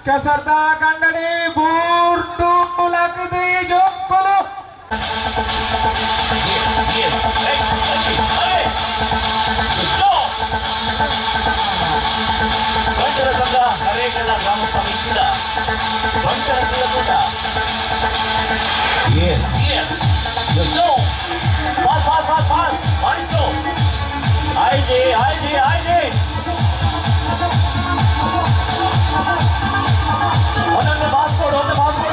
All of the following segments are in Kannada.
ಕೆಸರ್ದ ಕಂಡಡಿ ಬೂರ್ದು ಲಗದಿ ಜೋಕ್ಕಲು ಬಂಟರ ಸಂಘ ನರೇಗಲ್ಲ ಗ್ರಾಮ ಸಮಿತಿಯ ಬಂಟರ ಸಂಘ ಒಂದೊಂದು ಪಾಸ್ಪೋರ್ಟ್ ಒಂದು ಪಾಸ್ಪೋರ್ಟ್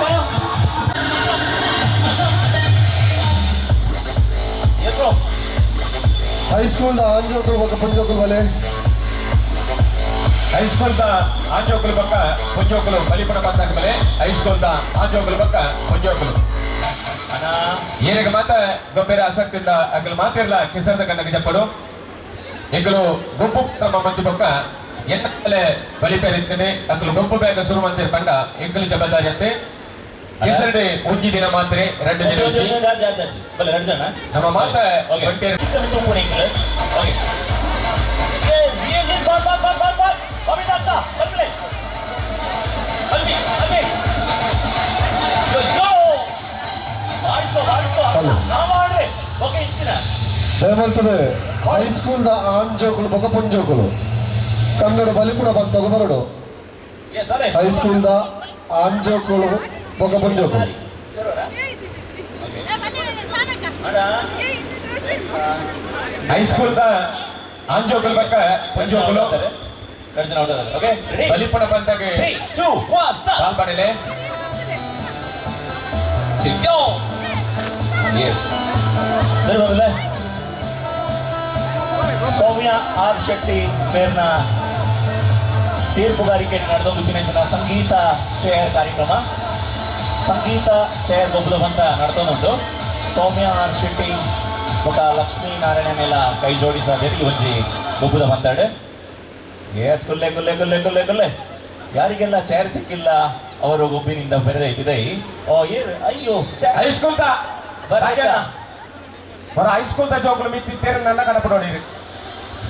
ಹೈಸ್ಕೂಲ್ ಆಂಜೋಕಲ್ ಪಕ್ಕ ಪಂಜೋಕಲ್ ಬಲೆ ಹೈಸ್ಕೂಲ್ ಆಂಜೋಕಲ್ ಪಕ್ಕ ಪುಂಜೋಕಲು ಬಲಿಪಣ ಬಂದಾಗ ಮೇಲೆ ಹೈಸ್ಕೂಲ್ ಆಂಜೋಕಲ್ ಪಕ್ಕ ಪುಂಜೋಕಲು ಏನಿಗೆ ಮಾತ ಗಂಭೀರ ಆಸಕ್ತಿಯಿಂದ ಅಗಲು ಮಾತಿರಲ್ಲ ಕೆಸರದ ಕಣ್ಣಗೆ చెప్పడు ಎಂಗಲು ಗುಂಪು ಕ್ರಮ ಮಂದಿ ಪಕ್ಕ ಎನ್ನಲೆ ಬಲಿಪೇರಿರ್ತದೆ ಅಗಲು ಗುಂಪು ಬೇಗ ಶುರು ಮಂದಿರ ಕಂಡ ಎಂಗಲು ಜವಾಬ್ದಾರಿ ಅಂತೆ ಕೆಸರಡೆ ಒಂಜಿ ದಿನ ಮಾತ್ರ 2 ದಿನ ನಮ್ಮ ಮಾತ ಏಮಲ್ತದೆ ಹೈಸ್ಕೂಲ್ ಆಂಜೋಕಲು ಬೊಕ ಪುಂಜೋಕಲು ಕನ್ನಡ ಬಲಿಪುಡ ಬಂದಾಗ ಬರಡು ಹೈಸ್ಕೂಲ್ ಆಂಜೋಕಲು ಬೊಕ ಪುಂಜೋಕಲು ಹೈಸ್ಕೂಲ್ ಆಂಜೋಕಲ್ ಪಕ್ಕ ಪುಂಜೋಕಲು ಬಲಿಪಣ ಬಂದಾಗ ಪಾಲ್ಪಡಿಲೆ ಸೌಮ್ಯ ಆರ್ ಶೆಟ್ಟಿ ಮೇರ್ನ ತೀರ್ಪುಗಾರಿಕೆ ನಡೆದೊಂದಿನ ಸಂಗೀತ ಚೇರ್ ಕಾರ್ಯಕ್ರಮ ಸಂಗೀತ ಚೇರ್ ಗೊಬ್ಬರ ಬಂತ ನಡೆದೊಂದು ಸೌಮ್ಯ ಆರ್ ಶೆಟ್ಟಿ ఒక ಲಕ್ಷ್ಮೀನಾರಾಯಣ ಮೇಲ ಕೈ ಜೋಡಿಸೋದೇರಿ ಒಂಜಿ ಗೊಬ್ಬರ ಬಂತಾಡು ಎಸ್ ಕುಲ್ಲೆ ಕುಲ್ಲೆ ಕುಲ್ಲೆ ಕುಲ್ಲೆ ಕುಲ್ಲೆ ಯಾರಿಗೆಲ್ಲ ಚೇರ್ ಸಿಕ್ಕಿಲ್ಲ ಅವರು ಗೊಬ್ಬಿನಿಂದ ಬೆರೆದೈತಿದೆ ಓ ಏನು ಅಯ್ಯೋ ಹೈಸ್ಕೂಲ್ ಹೈಸ್ಕೂಲ್ ಜೋಕುಲು ಮಿತ್ತಿದ್ದೇರು ನನ್ನ ಕಡಪಡೋಡಿ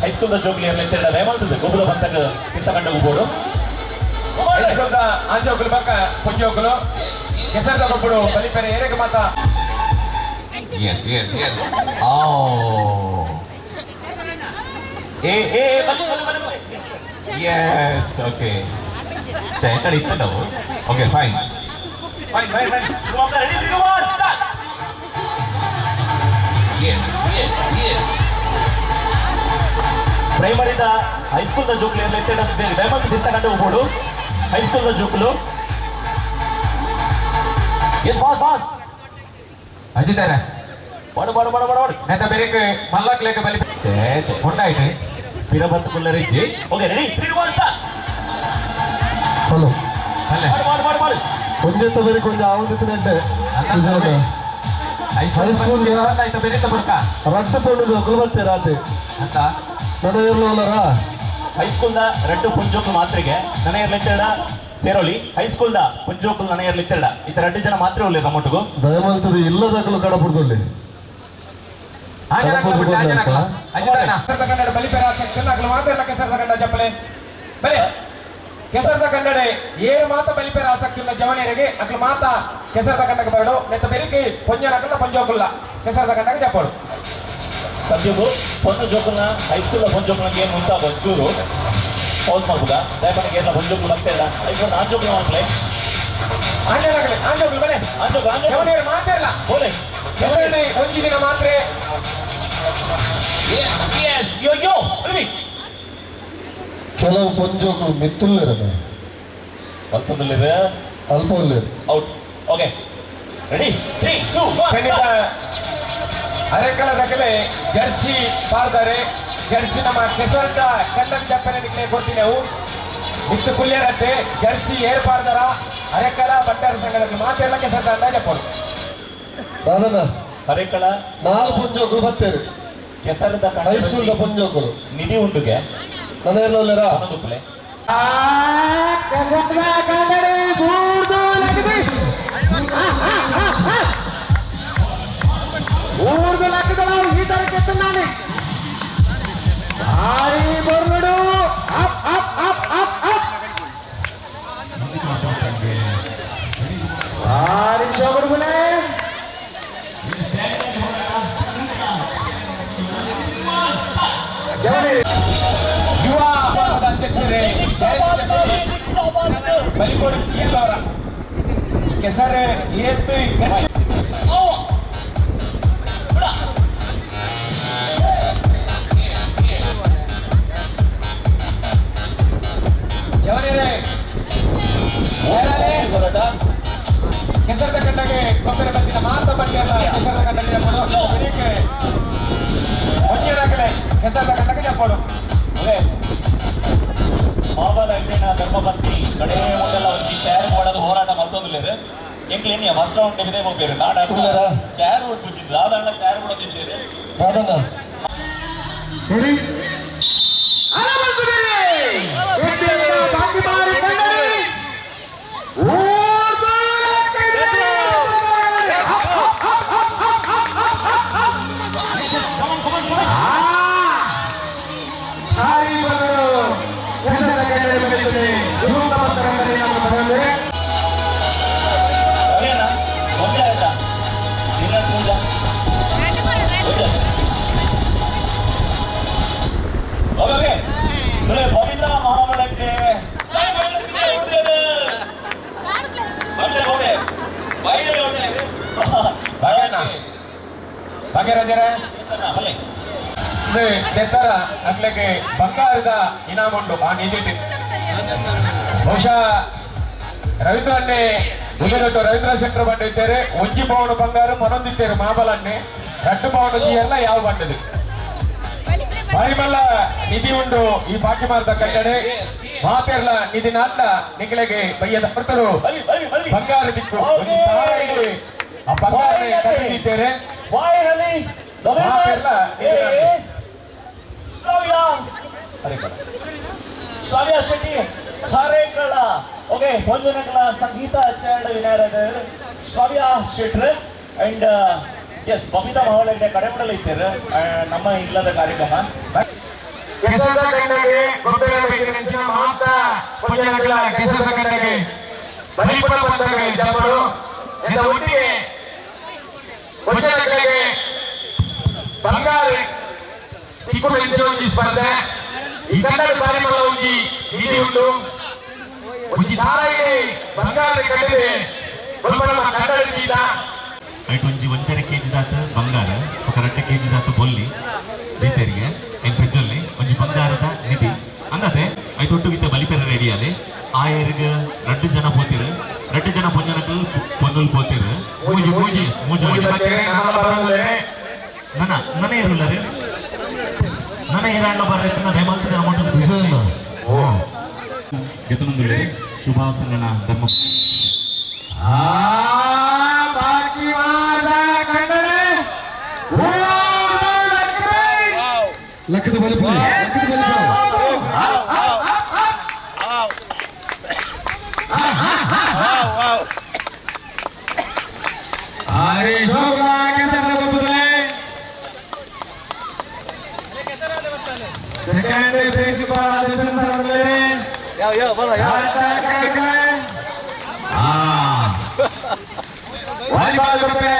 ಹೈಸ್ಕೂಲ್ ಜೋಗ್ಲಿ ಎಲ್ಲ ರೇಮಂತದೆ ಗೊಬ್ಬರ ಬಂತಾಗ ಕಿತ್ತಕೊಂಡ ಹೋಗೋಡು ಹೈಸ್ಕೂಲ್ ಆಂಜೋಕುಲು ಪಕ್ಕ ಪುಂಜೋಕಲು ಕೆಸರದ ಗೊಬ್ಬರು ಬಲಿಪೇರೆ ಏರೆಗೆ ಮಾತ ಎಸ್ ಎಸ್ ಎಸ್ ಓ ಏ ಏ ಬನ್ನಿ ಬನ್ನಿ ಬನ್ನಿ ಎಸ್ ಓಕೆ ಚೇಕಡಿ ಇತ್ತು ನಾವು okay fine fine fine fine ready to go start yes yes yes ಪ್ರೈಮರಿದ ಹೈಸ್ಕೂಲ್ದ ಜೋಕ್ಲಿ ಎಲ್ಲ ಎತ್ತಿಡತ್ತಿದ್ದೇವೆ ದಯಮಾಡಿ ನಿಂತಕೊಂಡು ಹೋಗ್ಬೋದು ಹೈಸ್ಕೂಲ್ದ ಜೋಕ್ಲು ಎಸ್ ಫಾಸ್ಟ್ ಫಾಸ್ಟ್ ಅಜಿತಾರೆ ಬಡ ಬಡ ಬಡ ಬಡ ಬಡ ನೆತ್ತ ಬೇರೆ ಮಲ್ಲಕ್ಲೇಕ ಬಲಿ ಛೇ ಛೇ ಉಂಟಾಯ್ತು ಪಿರಬತ್ ಕುಲ್ಲರಿಸಿ ಓಕೆ ರೆಡಿ 3 2 1 ಸ್ಟಾರ್ಟ್ ಹಲೋ ಅಲ್ಲೇ ಮಾಡು ಮಾಡು ಮಾಡು ಕೊಂಚ ಬೇರೆ ಕೊಂಚ ಆವಂದಿತ್ತಿನಂತೆ ಹೈಸ್ಕೂಲ್ ಆಯ್ತು ಬೇರೆ ತಗೊಳ್ಕ ರಕ್ತ ಪೊಂಡು ಜೋಕಲು ಬರ್ತೇ ರಾತ್ರಿ ಅಂತ ನನ್ನ ಇರ್ಲವಲ್ಲರ ಹೈಸ್ಕೂಲ್ದ ರೆಡ್ಡು ಪುಂಜೋಕು ಮಾತ್ರೆಗೆ ನನ್ನ ಇರ್ಲಿತ್ತೇಡ ಸೇರೋಲಿ ಹೈಸ್ಕೂಲ್ದ ಪುಂಜೋಕು ನನ್ನ ಇರ್ಲಿತ್ತೇಡ ಈ 2 ಜನ ಮಾತ್ರ ಉಳ್ಳಿ ನಮ್ಮೊಟ್ಟಿಗೂ ದಯಮಲ್ತದೆ ಇಲ್ಲದಾಗಲು ಕಡಪುರದಲ್ಲಿ ಕನ್ನಡ ಬಲಿಪೇರ ಆಸಕ್ತಿ ಮಾತ್ರ ಕೆಸರದ ಕನ್ನಡ ಚಪ್ಪಲೆ ಬಲೆ ಕೆಸರದ ಕನ್ನಡ ಏರು ಮಾತ ಬಲಿಪೇರ ಆಸಕ್ತಿ ఉన్న ಜವನಿಯರಿಗೆ ಅಕ್ಲು ಮಾತ ಕೆಸರದ ಕನ್ನಡಕ್ಕೆ ಬರಡು ನೆತ್ತ ಬೆರಿಕೆ ಪೊಂಜನಕಲ್ಲ ಪೊಂಜೋಕುಲ್ಲ ಕೆಸರದ ಕನ್ನಡಕ್ಕೆ ಚಪ್ಪಡು ಸದ್ಯಗೂ ಪೊಂಜು ಜೋಕುಲ್ನ ಹೈಸ್ಕೂಲ್ನ ಪೊಂಜೋಕುಲ್ನ ಏನು ಅಂತ ಒಂಚೂರು ಪೌಸ್ ಮಾಡ್ಬೋದಾ ದಯಮಾಡಿ ಏನ ಪೊಂಜೋಕುಲ್ ಆಗ್ತಾ ಇಲ್ಲ ಐಫೋನ್ ಆಂಜೋಕುಲ್ ಮಾಡ್ಲೇ ಆಂಜನಾಗಲಿ ಆಂಜೋಕುಲ್ ಬಲೆ ಆಂಜೋಕುಲ್ ಆಂಜೋಕುಲ್ ಜವನಿಯರು ಮಾತಿರಲ್ಲ ಬೋಲೆ ಕೆಸರಡಿ ಒಂಜಿ ದಿನ ಮಾತ್ರ ಎಸ್ ಯೋ ಯೋ ಅಲ್ವಿ ಕೆಲವು ಪಂಜೋಕಲು ಮಿತ್ತುಲ್ಲೇರನೆ ಮತ್ತೊಂದಿಲ್ಲಿದೆ ಅಲ್ಪ ಉಲ್ಲೇರು ಔಟ್ ಓಕೆ ರೆಡಿ 3 2 1 ಅರೆಕಲ ದಕ್ಕಲೆ ಜರ್ಸಿ ಪಾರ್ದರೆ ಜರ್ಸಿ ನಮ್ಮ ಕೆಸರದ ಕನ್ನಡ ಚಪ್ಪನೆ ನಿಕ್ಕೆ ಕೊಡ್ತೀನೆವು ಇತ್ತು ಕುಲ್ಯರತ್ತೆ ಜರ್ಸಿ ಏರ್ ಪಾರ್ದರ ಅರೆಕಲ ಬಂಡಾರ ಸಂಘದಲ್ಲಿ ಮಾತೆಲ್ಲ ಕೆಸರದ ಅಂದಾಜ ಕೊಡು ರಾಧನ ಅರೆಕಳ 4 ಪಂಜೋಕಲು ಬರ್ತೇವೆ ಕೆಸರದ ಹೈಸ್ಕೂಲ್ದ ಪಂಜೋಕಲು ನಿಧಿ ಉಂಟುಗೆ ನನ್ನ ಎಲ್ಲೋಲ್ಲೇರ ಅನ್ನೋದುಪ್ಪಲೆ ఊర్దు లెక్కలు ఈ తరకెత్తున్నాను భారీ బొర్రుడు up up up up up ಬಲಿಕೊಡು ಎಲ್ಲವರ ಕೆಸರೆ ಎತ್ತು ಕೆಸರದ ಕಣ್ಣಗೆ ಕೊಬ್ಬರ ಬಂದಿನ ಮಾತ ಬಟ್ಟೆಯಲ್ಲ ಕೆಸರದ ಕಣ್ಣಗೆ ಒಂಜೇನಾಗಲೇ ಕೆಸರದ ಕಣ್ಣಗೆ ಜಪ್ಪೋಡು ಮಾಬಲ ಎಂಟಿನ ಧರ್ಮಪತ್ನಿ ಕಡೆ ಮೊದಲ ಒಂದು ಚೇರ್ ಮಾಡೋದು ಹೋರಾಟ ಮಲ್ತೊಂದಿಲ್ಲ ಎಂಕ್ಲೇನಿ ಫಸ್ಟ್ ರೌಂಡ್ ಇದೆ ಹೋಗ್ಬೇರು ನಾಡ ಚೇರ್ ಬಿಟ್ಟಿದ್ದು ಸಾಧಾರಣ ಚೇರ್ ಕೂಡ ತಿಂತೀರಿ ರಾಧಣ್ಣ ಪವಿತ್ರ ಮಹಾಬಲಕ್ಕೆ ಭಾಗ್ಯರಾಜರ ತೆತ್ತರ ಅಟ್ಲಕ್ಕೆ ಬಂಗಾರದ ಇನಾಮ್ ಉಂಟು ಆ ನಿಧಿ ಬಹುಶಃ ರವೀಂದ್ರನ್ನೇ ಉದರಟ್ಟು ರವೀಂದ್ರ ಶೆಟ್ಟರ್ ಬಂದಿದ್ದಾರೆ ಒಂಜಿ ಪೌಂಡ್ ಬಂಗಾರ ಮನೊಂದಿದ್ದಾರೆ ಮಾಬಲನ್ನೇ 2 ಪೌಂಡ್ ಎಲ್ಲ ಯಾವ ಬಂಡದು ಬಾರಿಮಲ್ಲ ನಿಧಿ ಉಂಡು ಈ ಭಾಗ್ಯಮಾರ್ದ ಕಟ್ಟಡೆ ಮಾತೆರ್ಲ ನಿಧಿ ನಾಟ ನಿಖಲೆಗೆ ಬಯ್ಯದ ಹೊರತರು ಬಂಗಾರ ದಿಕ್ಕು ಒಂದು ತಾಯಿಗೆ ಆ ಬಂಗಾರ ಕಟ್ಟಿದ್ದಾರೆ ಶ್ರಾವ್ಯ ಶೆಟ್ಟಿ ಹರೇಕಳ ಓಕೆ ಹೊಂಜನಕಲ ಸಂಗೀತ ಚಂಡ ವಿನಯರ ಶ್ರಾವ್ಯ ಶೆಟ್ರ್ ಅಂಡ್ ಎಸ್ ಬಬಿತಾ ಮಹಾವಳಿಗೆ ಕಡೆಮಡಲು ಇದ್ದಾರೆ ನಮ್ಮ ಇಲ್ಲದ ಕಾರ್ಯಕ್ರಮ ಕೆಸರದ ಗಂಡಗೆ ಗೊಬ್ಬರ ಬೇಕಿನ ಮಾತ ಹೊಂಜನಕಲ ಕೆಸರದ ಗಂಡಗೆ ಬಲಿಪಡ ಬಂದಗೆ ಜಬ್ಬರು ಎಂದ ಒಟ್ಟಿಗೆ ಹೊಂಜನಕಲೆಗೆ ಬಂಗಾರ ತಿಕ್ಕು ವೆಂಚ ಒಂಜಿ ಸ್ಪರ್ಧೆ ಈ ಕನ್ನಡ ಬಾರಿಮಲ್ಲ ಒಂಜಿ ನಿಧಿ ಉಂಟು ಒಂಜಿ ತಾಯಿಗೆ ಬಂಗಾರ ಕಟ್ಟಿದೆ ಬಲ್ಪಡಮ ಕನ್ನಡ ಗೀತ ಐಟ್ ಒಂಜಿ 1.5 kg ದಾತ ಬಂಗಾರ ఒక 2 kg ದಾತ ಬೊಲ್ಲಿ ದೀತೆರಿಗೆ ಎನ್ ಪೆಜ್ಜಲ್ಲಿ ಒಂಜಿ ಬಂಗಾರದ ನಿಧಿ ಅಂದತೆ ಐಟ್ ಒಟ್ಟುಗಿತ್ತ ಬಲಿಪೆರ ರೆಡಿ ಆಲೆ ಆಯರ್ಗ 2 ಜನ ಪೋತಿರು 2 ಜನ ಪೊಂಜನಕಲ್ ಪೊಂದುಲ್ ಪೋತಿರು ಮೂಜಿ ಮೂಜಿ ಮೂಜಿ ಮತ್ತೆ ನಮ್ಮ ಬರಲೇ ನನ್ನ ಏರುಲ್ಲರೆ ನನ್ನ ಏರಾಂಡ ಬರತ್ತೆ ನಾ ಹೇಮಂತ ಅಮೌಂಟ್ ವಿಜಯಣ್ಣ ಗೆತನೊಂದುಳ್ಳೆ ಶುಭಾಸನನ ಧರ್ಮ ಲಕ್ಕದ ಬಲಿಪುಲಿ ಸೆಕೆಂಡ್ ಪ್ರಿನ್ಸಿಪಾಲ್ ಆದೇಶನ ಸಾರ್ವಜನಿಕರೇ ವಾಲಿಬಾಲ್ ಬಗ್ಗೆ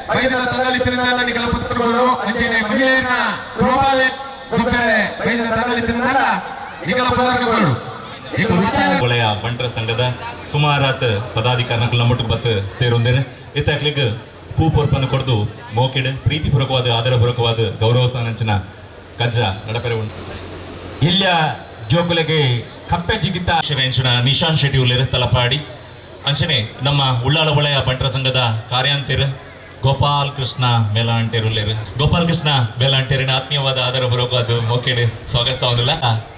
ಬೈದರ ತಂಡಲಿತ್ತಿನಿಂದ ನಿಗಲ ಪುತ್ರಗಳು ಅಂಚನೆ ಮಹಿಳೆಯರ ಥ್ರೋಬಾಲ್ ಬಗ್ಗೆ ಬೈದರ ತಂಡಲಿತ್ತಿನಿಂದ ನಿಗಲ ಪುತ್ರಗಳು ವಲಯ ಬಂಟರ ಸಂಘದ ಸುಮಾರಾತ್ ಪದಾಧಿಕಾರಿಗಳು ನಮ್ಮೊಟ್ಟಿಗೆ ಬತ್ತು ಸೇರೊಂದೇನೆ ಇತ್ತಾಕ್ಲಿಗೆ ಪೂ ಪೊರ್ಪನ್ನು ಕೊಡ್ದು ಮೋಕೆಡ್ ಪ್ರೀತಿಪೂರ್ವಕವಾದ ಆದರಪೂರ್ವಕವಾದ ಗೌರವ ಸಾನಂಚಿನ ಕಜ್ಜ ನಡಪರೆ ಉಂಟು ಇಲ್ಯ ಜೋಕುಲೆಗೆ ಕಪ್ಪೆ ಜಿಗಿತ ಎಂಚಿನ ನಿಶಾಂತ್ ಶೆಟ್ಟಿ ಉಲ್ಲೇರು ತಲಪಾಡಿ ಅಂಚನೆ ನಮ್ಮ ಉಳ್ಳಾಳ ವಲಯ ಬಂಟರ ಸಂಘದ ಕಾರ್ಯಾಂತಿರು ಗೋಪಾಲ್ ಕೃಷ್ಣ ಮೇಲಾಂಟೇರುಲ್ಲೇರು ಗೋಪಾಲ್ ಕೃಷ್ಣ ಮೇಲಾಂಟೇರಿನ ಆತ್ಮೀಯವಾದ ಆದರಪೂರ್ವಕವಾದ ಮೋಕೆಡ್ ಸ್ವಾಗತಿಸ್ತಾವುದಿಲ್ಲ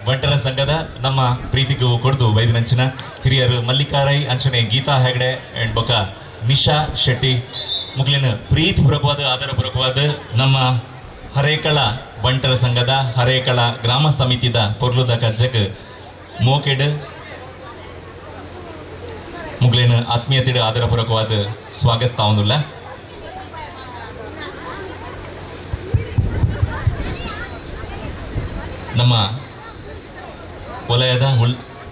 ಬಂಟರ ಸಂಘದ ನಮ್ಮ ಪ್ರೀತಿಗೂ ಕೊಡ್ದು ಬೈದಿನಂಚಿನ ಹಿರಿಯರು ಮಲ್ಲಿಕಾರೈ ಅಂಚನೆ ಗೀತಾ ಹೆಗ್ಡೆ ಅಂಡ್ ಬೊಕ ನಿಶಾ ಶೆಟ್ಟಿ ಮುಗ್ಲಿನ ಪ್ರೀತಿಪೂರ್ವಕವಾದ ಆದರಪೂರ್ವಕವಾದ ನಮ್ಮ ಹರೇಕಳ ಬಂಟರ ಸಂಘದ ಹರೇಕಳ ಗ್ರಾಮ ಸಮಿತಿದ ಪೊರ್ಲುದ ಕಜ್ಜಗ್ ಮೋಕೆಡ್ ಮುಗ್ಲಿನ ಆತ್ಮೀಯತೆಡು ಆದರಪೂರ್ವಕವಾದ ಸ್ವಾಗತಿಸ್ತಾವುದಿಲ್ಲ ನಮ್ಮ ವಲಯದ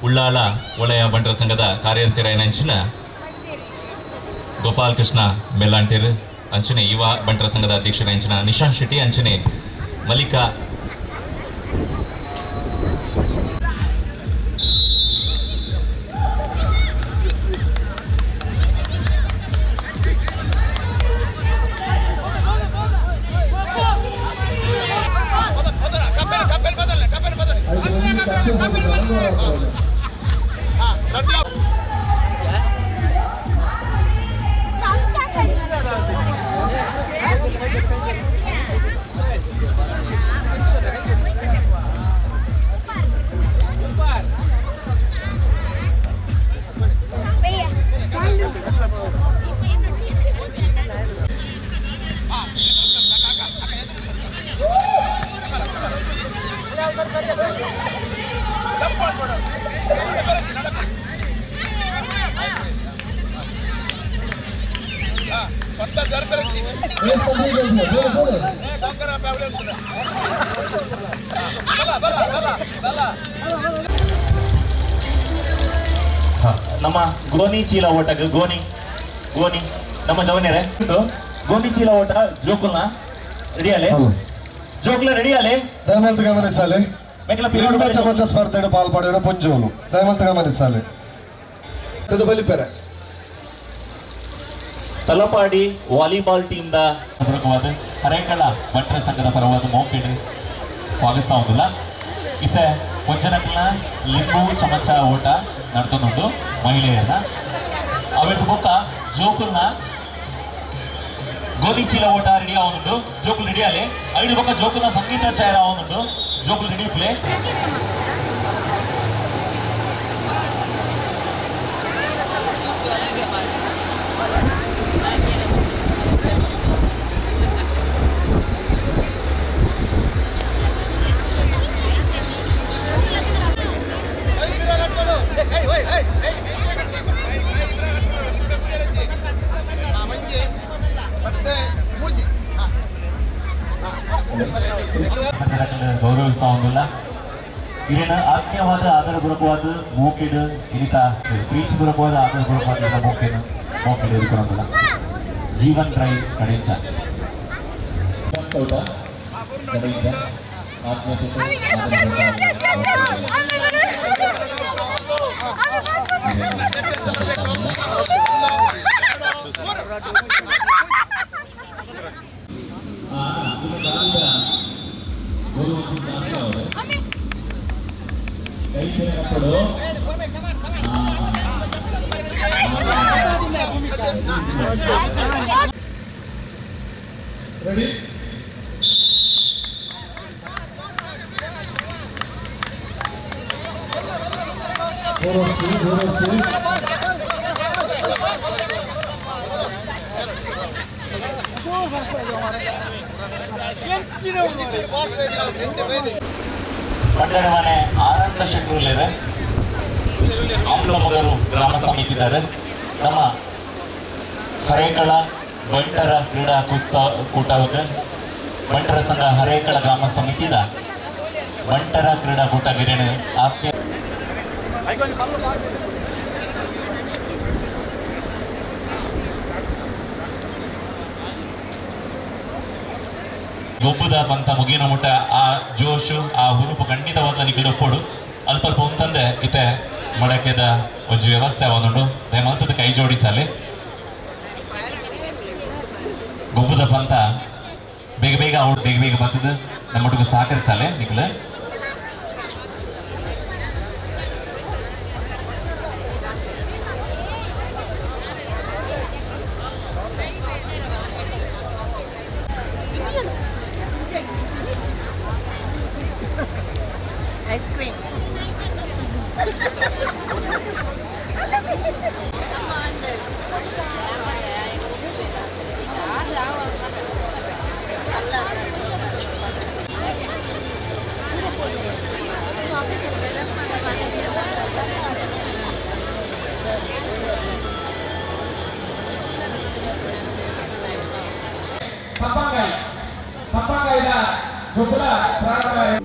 ಉಳ್ಳಾಳ ವಲಯ ಬಂಟರ ಸಂಘದ ಕಾರ್ಯಂತಿರ ಗೋಪಾಲ್ ಕೃಷ್ಣ ಮೆಲ್ಲಾಂಟೇರ್ ಅಂಚನೆ ಯುವ ಬಂಟರ ಸಂಘದ ಅಧ್ಯಕ್ಷರ ಅಂಚಿನ ನಿಶಾಂತ್ ಶೆಟ್ಟಿ ಅಂಚನೆ ಮಲ್ಲಿಕಾ ನಮ್ಮ ಗೋನಿ ಚೀಲ ಓಟಕ್ಕೆ ಗೋನಿ ನಮ್ಮ ಜವನೇರೆ ಗೋನಿ ಚೀಲ ಓಟ ಜೋಕುಲ್ನ ರೆಡಿಯಾಲೆ ಜೋಕುಲ ರೆಡಿಯಾಲೆ ದಯಮಾಡಿ ಗಮನಿಸಾలి ಮೇಕಲ ಕ್ರೀಡಾ ಚಮಚ ಸ್ಪರ್ಧೆಯಲ್ಲಿ ಪಾಲ್ಪಡಿದ ಪುಂಜೋಲು ದಯಮಾಡಿ ಗಮನಿಸಾలి ಇದು ಬಲಿಪೆರೆ ತಲಪಾಡಿ ವಾಲಿಬಾಲ್ ಟೀಮ್ ದ ಪೂರಕವಾದ ಹರೇಕಳ ಬಂಟರ ಸಂಘದ ಪರವಾದ ಮೋಪಿಡ್ ಸ್ವಾಗತಿಸುವುದಿಲ್ಲ ಇತ್ತೆ ಕೊಂಚನಕ್ಲ ಲಿಂಬು ಚಮಚ ಓಟ ನಡ್ತೊಂದುಂಟು ಮಹಿಳೆಯರನ್ನ ಅವಿಟ್ಟು ಬೊಕ್ಕ ಜೋಕುಲ್ನ ಗೋಧಿ ಚೀಲ ಓಟ ರೆಡಿ ಆവുന്നുണ്ട് ಜೋಕುಲ್ ರೆಡಿ ಆಲೆ ಐದು ಬೊಕ್ಕ ಜೋಕುಲ್ನ ಸಂಗೀತ ಚಾಯರ ಆവുന്നുണ്ട് ಜೋಕುಲ್ ರೆಡಿ ಪ್ಲೇ ಗೌರವಿಸುವುದಿಲ್ಲ ಇದನ್ನ ಆತ್ಮೀಯವಾದ ಆಧಾರಪೂರ್ವಕವಾದ ಮೋಕಿಡ್ ಇರಿತ ಪ್ರೀತಿಪೂರ್ವಕವಾದ ಆಧಾರಪೂರ್ವಕವಾದ ಮೋಕಿಡ್ ಇರಿಕೊಳ್ಳೋದಿಲ್ಲ ಜೀವನ್ ರೈ ಕಡೆಂಚ ರೆಡಿ ಪಟ್ಟಣಮನೆ ಆನಂದ ಶೆಟ್ಟರು ಆಮ್ಲಮಗರು ಗ್ರಾಮ ಸಮಿತಿದ್ದಾರೆ ನಮ್ಮ ಹರೇಕಳ ಬಂಟರ ಕ್ರೀಡಾ ಕೂಟದ ಬಂಟರ ಸಂಘ ಹರೇಕಳ ಗ್ರಾಮ ಸಮಿತಿದ ಬಂಟರ ಕ್ರೀಡಾಕೂಟ ಗಿರಿನ ಆತ್ಮೀಯ ಗೊಬ್ಬದ ಪಂತ ಮುಗಿನ ಮುಟ್ಟ ಆ ಜೋಶು ಆ ಹುರುಪು ಖಂಡಿತವಾದ ನಿಗಡೊಪ್ಪೋಡು ಅಲ್ಪ ಅಂತಂದೆ ಇತ್ತೆ ಮಡಕೆದ ಒಂಜಿ ವ್ಯವಸ್ಥೆ ಅವನುಂಡು ದಯಮಲ್ತದ ಕೈ ಜೋಡಿಸಲಿ ಗೊಬ್ಬದ ಪಂತ ಬೇಗ ಬೇಗ ಔಟ್ ಬೇಗ ಬೇಗ ಬರ್ತದ ನಮ್ಮೊಟ್ಟಿಗೆ ಸಹಕರಿಸಲೆ ನಿಖಿಲ ice cream. ಪಪ್ಪಾಂಗಾಯಿನ ಗುಬ್ಬಲ ಪ್ರಾರಂಭ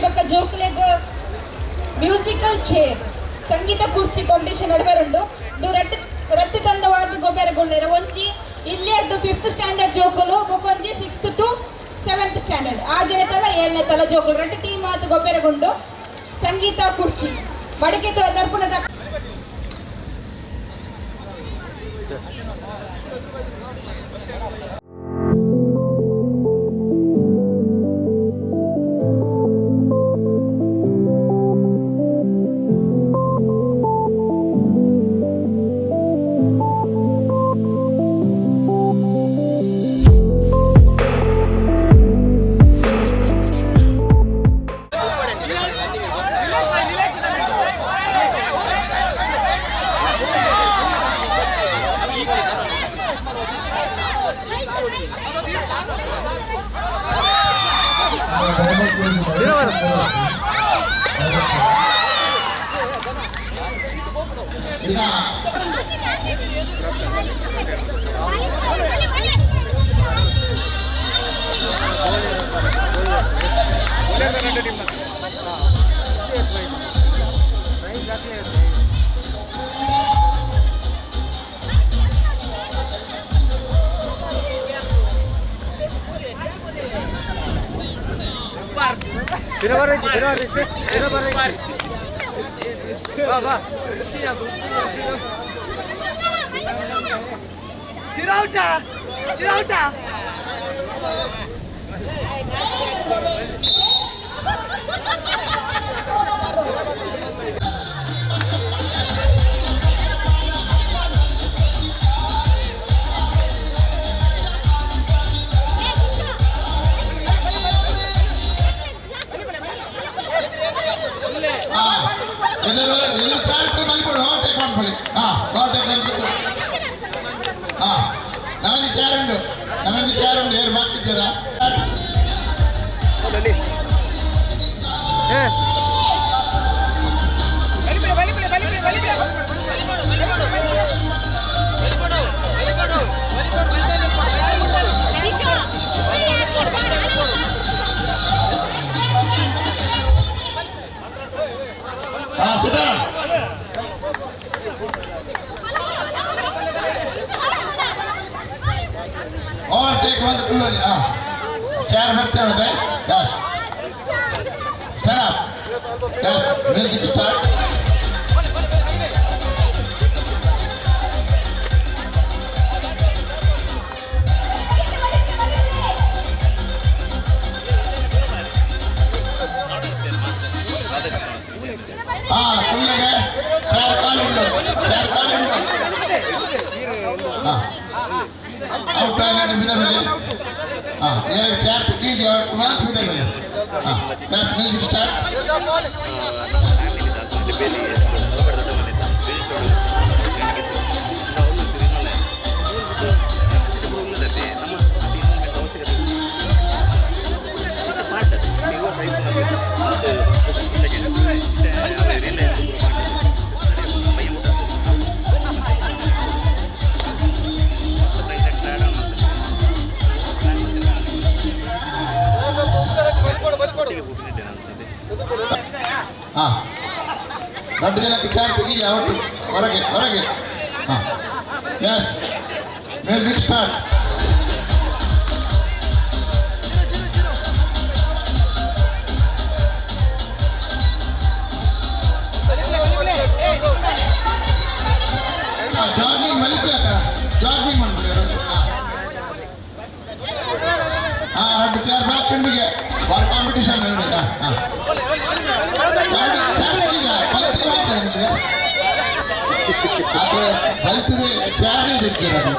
ಬೊಕ್ಕ ಜೋಕ್ಲೆಗ್ ಮ್ಯೂಸಿಕಲ್ ಚೇರ್ ಸಂಗೀತ ಕುರ್ಚಿ ಕಾಂಪಿಟೇಷನ್ ನಡಬರುಂಡು ರಟ್ಟು ತಂದ ವಾರ್ಡ್ ಗೊಬ್ಬರಗೊಳ್ಳೇರ ಒಂಜಿ ಇಲ್ಲಿ ಅದು 5th ಸ್ಟ್ಯಾಂಡರ್ಡ್ ಜೋಕುಲು ಬೊಕೊಂಜಿ 6th to 7th ಸ್ಟ್ಯಾಂಡರ್ಡ್ ಆ ಜನತಲ 7ನೇ ತಲ ಜೋಕುಲು ರಟ್ಟು ಟೀಮ್ ಆತು ಗೊಬ್ಬರಗೊಂಡು ಸಂಗೀತ ಕುರ್ಚಿ ಬಡಕೆ ದರ್ಪಣದ Cirauta. ಇದು ಚಾರ್ಟ್ ಮಲ್ಕೊಡು ಟೇಕ್ ಮಾಡ್ಕೊಳ್ಳಿ ನನಗೆ ಚೇರ್ ಉಂಡು ಯಾರು ಬಾಕಿದ್ದೀರಾ sit down. Overtake one the pull. Chair ಬರ್ತಾ ಇದೆ. Yes. Stand up. Yes. Music start. पुल्लगे चार काल ಔಟ್ ಆಗಿ ಬಿದ ಮೇಲೆ ಎರಡು ಚಾರ್ ಪಿಕ್ಕಿ ಮಾತ್ರ ಬಿದ ಮೇಲೆ ಬಸ್ ಮ್ಯೂಸಿಕ್ ಸ್ಟಾರ್ಟ್ రెండు జనಕ್ಕೆ ಚಾರ್ ತೆಗಿ ಯಾವತ್ತು ಹೊರಗೆ ಎಸ್ ಮ್ಯೂಸಿಕ್ ಸ್ಟಾರ್ಟ್ ಜಾಗಿಂಗ್ ಮಲಿಕ್ಲಾಕ ಜಾಗಿಂಗ್ ಮಾಡ್ಬಿಡಿ రెండు ಚಾರ್ ಬ್ಯಾಕ್ ಕಂಡಿಗೆ ಬಾರ್ ಕಾಂಪಿಟಿಷನ್ ಅప్పుడు బయటది చార్ని తెచ్చారు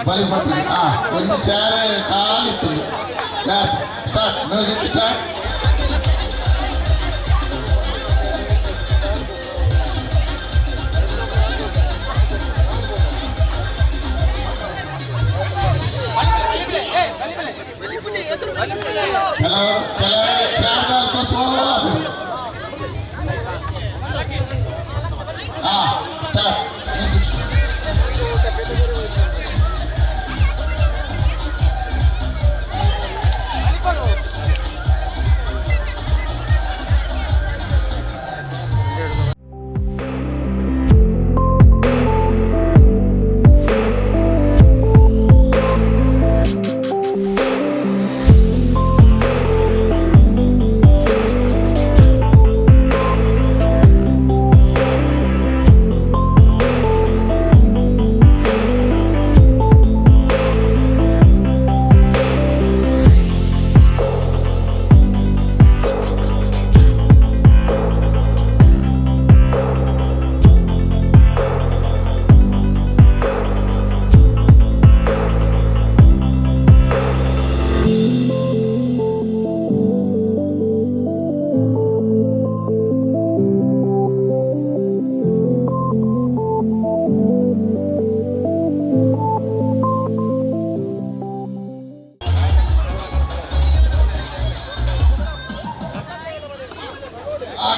బలిపట్టు కొంచెం చార్ కాలు ఇస్తుంది class start music start chair దాల్తో స్లో start.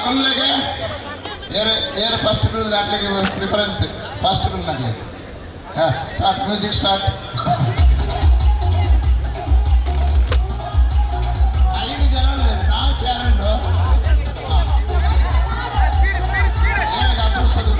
ಕೊಲ್ಲಿಗೆ ಏರ್ ಫಸ್ಟ್ ಹಾಕ್ಲಿಕ್ಕೆ ಪ್ರಿಫರೆನ್ಸ್ ಫಸ್ಟ್ ಹಾಕ್ಲಿಕ್ಕೆ ಎಸ್ ಸ್ಟಾರ್ಟ್ ಮ್ಯೂಸಿಕ್ ಸ್ಟಾರ್ಟ್ 5 ಜನ 4 ಚೇರ್ ಉಂಟು ಅದೃಷ್ಟದ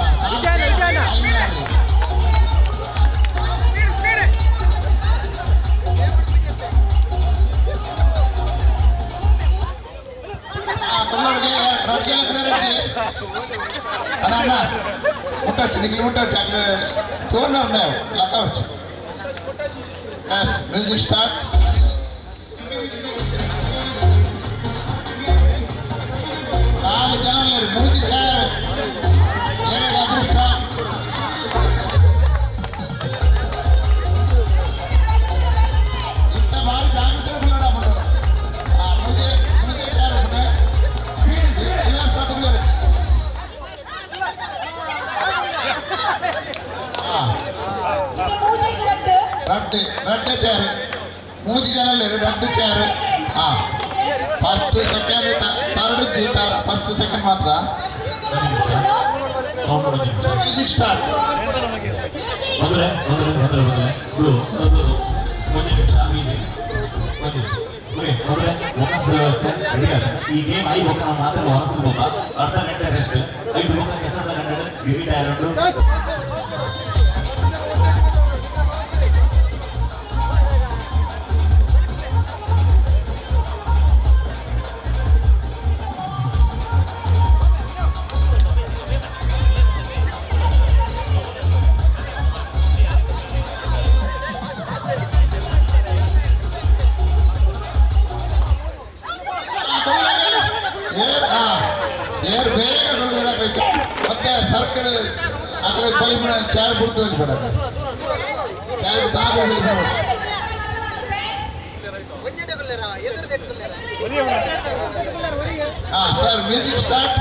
ముట్టచ్చు నీకు ముట్టచ్చు అట్లా చూడండి ఉన్నాయి లక్కవచ్చు ఎస్ మ్యూజిక్ స్టార్ట్ నాలుగు జనాలు లేరు మూడు చేయారు ఏరే అదృష్ట ఇంత బాగా జాగ్రత్తగా ఉన్నాడు అప్పుడు ముందే చేయారు ఒకటే రెడ్ చేరు 3 జనాలు లేరు రెడ్ చేరు first second third first second మాత్ర మ్యూజిక్ స్టార్ట్ ಈ ಗೇಮ್ 5 ಒಕ್ಕ ಮಾತ್ರ ಹೊರಸ್ಕೋಬೇಕು ಅರ್ಧ ಗಂಟೆ ರೆಸ್ಟ್ 5 ಒಕ್ಕ ಕೆಸರ ಗಂಟೆ ಡಿವೈಡ್ ಆಯ್ತು ಏರ್ ಬೇಗ ಮತ್ತೆ ಸರ್ಕಲ್ ಅಕಡೆ ಬಲಿಮಣ ಚಾರ್ ಬಿಡ್ತು ಬಿಡ ಚಾರ್ ತಾಗ ಸರ್ ಮ್ಯೂಸಿಕ್ ಸ್ಟಾರ್ಟ್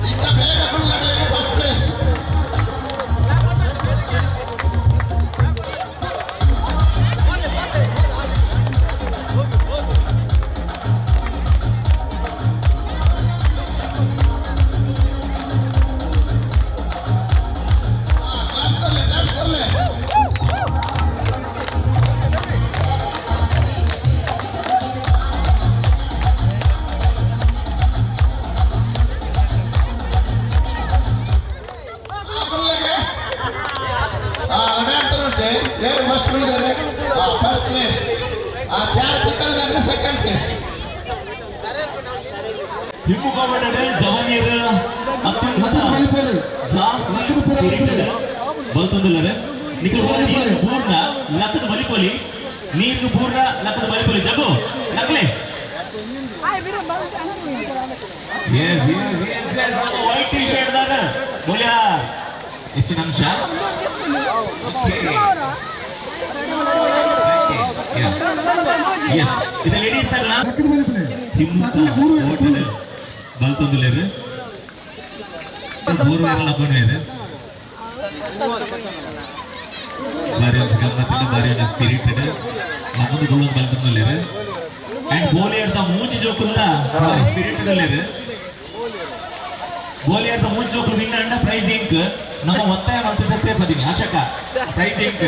ಇಂತ ಬೇಗ ಫಸ್ಟ್ ಪ್ಲೇಸ್ ಫಸ್ಟ್ ಪ್ಲೇಸ್ ಚಾರ್ ತಿಕ್ಕದ ಸೆಕೆಂಡ್ ಪ್ಲೇಸ್ ಹಿಮ್ಮುಖಪಟ್ಟೆ ಜವಾನಿಯರು ಅತ್ಯಂತ ಜಾಸ್ತಿ ಸ್ಪಿರಿಟೆಡ್ ಬಲ್ತೊಂದುಲ್ಲರೆ ನಿಖಿಲ್ ನೀರು ಪೂರ್ಣ ಲಕ್ಕದ ಬಲಿಪೋಲಿ ನೀರು ಪೂರ್ಣ ಲಕ್ಕದ ಬಲಿಪೋಲಿ ಜಗ್ಗು ನಕ್ಲೆ ವೈಟ್ ಟಿ ಶರ್ಟ್ ದಾಗ ಮೂಲ್ಯ ಹೆಚ್ಚಿನ ಅಂಶ ಇದು ಲೇಡೀಸ್ ತರಲ್ಲ ಹಿಮ್ಮುಖ ಹೋಟೆಲ್ ಬಲ್ತೊಂದುಲ್ಲರೆ ಮೂರು ವೇರಲ್ಲ ಕೊನೆ ಭಾರಿ ಗಮ್ಮತ್ತಿನ ಭಾರಿ ಸ್ಪಿರಿಟೆಡ್ ನಮ್ಮದು ಗುಳೊಂದು ಬಲ್ತೊಂದುಲ್ಲರೆ ಅಂಡ್ ಬೋಲಿಯರ್ದ ಮೂಜಿ ಜೋಕುಲ್ಲ ಸ್ಪಿರಿಟೆಡ್ ಅಲ್ಲರೆ ಬೋಲಿಯರ್ದ ಮೂಜಿ ಜೋಕುಲು ವಿನ್ ಅಂಡ ಪ್ರೈಸ್ ಇಂಕ್ ನಮ್ಮ ಒತ್ತಾಯ ಮಾಡ್ತಿದ್ದ ಸೇಪದಿನಿ ಆಶಕ ಪ್ರೈಸ್ ಇಂಕ್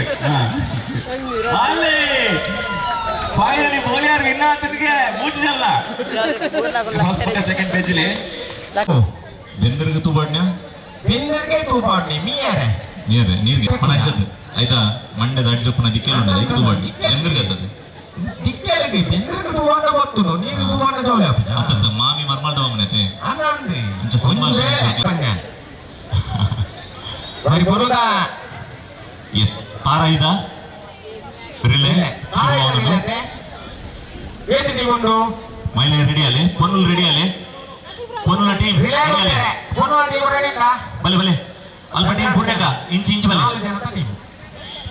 ಅಲ್ಲೇ ಫೈನಲಿ ಬೋಲಿಯರ್ ವಿನ್ ಆತನಿಗೆ ಮೂಜಿ ಜಲ್ಲ ಫಸ್ಟ್ ಸೆಕೆಂಡ್ ಪೇಜ್ಲಿ ಬೆಂದರ್ಗೆ ತೂಬಾಡ್ನ್ಯಾ ಬೆನ್ನರ್ಗೆ ತೂಪಾಡ್ನಿ ಮೀಯಾರೆ ನೀರ್ಗೆ ಪಣ ಹಚ್ಚದು ಆಯ್ತಾ ಮಂಡ್ಯದ ಅಡ್ಡು ಪಣ ದಿಕ್ಕೆಲ್ಲ ಉಂಟದ ಐಕೆ ತೂಬಾಡ್ನಿ ಬೆಂದರ್ಗೆ ಅತ್ತದು ದಿಕ್ಕೆಲಿಗೆ ಬೆನ್ನರ್ಗೆ ತೂವಾಂಡ ಬತ್ತುನು ನೀರು ತೂವಾಂಡ ಜೋಲೆ ಅತ್ತ ಮಾಮಿ ಮರ್ಮಾಲ್ದ ಅವನತೆ ಅನ್ನಂದೆ ಇಂಚ ಸಂಭಾಷಣೆ మరి బురుగా ಎಸ್ ತಾರ ಇದ ರಿಲೇ ఏది టీముండు ಮಹಿಳೆ ರೆಡಿ ಅಲೆ ಪೊನ್ನುಲ್ ರೆಡಿ ಅಲೆ ಪೊನ್ನುಲ ಟೀಮ್ ರಿಲೇ ಫೋನ್ ಟೀಮ್ ರೆಡಿಂದ ಬಲೆ ಬಲೆ ಅಲ್ಪ ಟೀಮ್ ಪುಣ್ಯಕ ಇಂಚ್ ಬಲೆ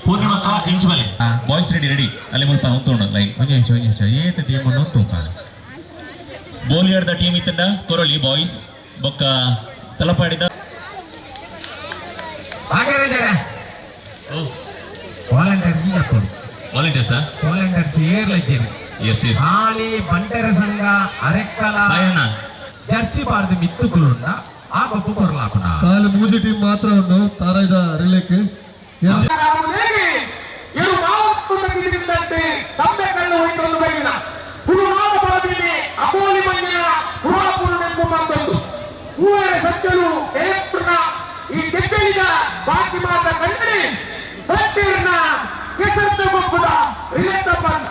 ಪೂರ್ಣಿಮಕ್ಕ ಇಂಚ್ ಬಲೆ ಬಾಯ್ಸ್ ರೆಡಿ ಅಲ್ಲಿ ಮುಲ್ಪ ಉಂತೋಣ ಲೈನ್ ಏತ ಟೀಮ್ ಉಂಟು ಬೋಲಿಯರ್ದ ಟೀಮ್ ಇತ್ತಂಡ ಕೊರಳಿ ಬಾಯ್ಸ್ ಬೊಕ್ಕ ತಲಪಾಡಿದ ಹಾಗಾದ್ರೆ ಜರ ಓ ವಾಲಂಟಿಯರ್ಸ್ ವಾಲಂಟಿಯರ್ಸ್ ವಾಲಂಟಿಯರ್ಸ್ ಏರ್ಲೈಕೇರಿ ನಾಳೆ ಬಂಟರ ಸಂಘ ಅರೆಕ್ಕಲ ಸಾಯಣ್ಣ ಜರ್ಸಿ ಬಾರ್ದು ಮಿತ್ತುಕುಲುಂಡ ಆ ಗೊಬ್ಬು ಕೊರಲಾಕುಂಡ ಕಾಲು ಮೂಜಿ ಟೀಮ್ ಮಾತ್ರ ಉಂಡು ತಾರಾಯ್ದ ರಿಲೇಕ್ ಈ ಕೆಟ್ಟಳಿದ ಬಾಕಿ ಮಾತ್ರ ಕಂಡ್ರೆ ಬಟ್ಟಿರ್ನ ಕೆಸರ್ತ ಗೊಬ್ಬದ ರಿಲೇಟ್ ಬಂದ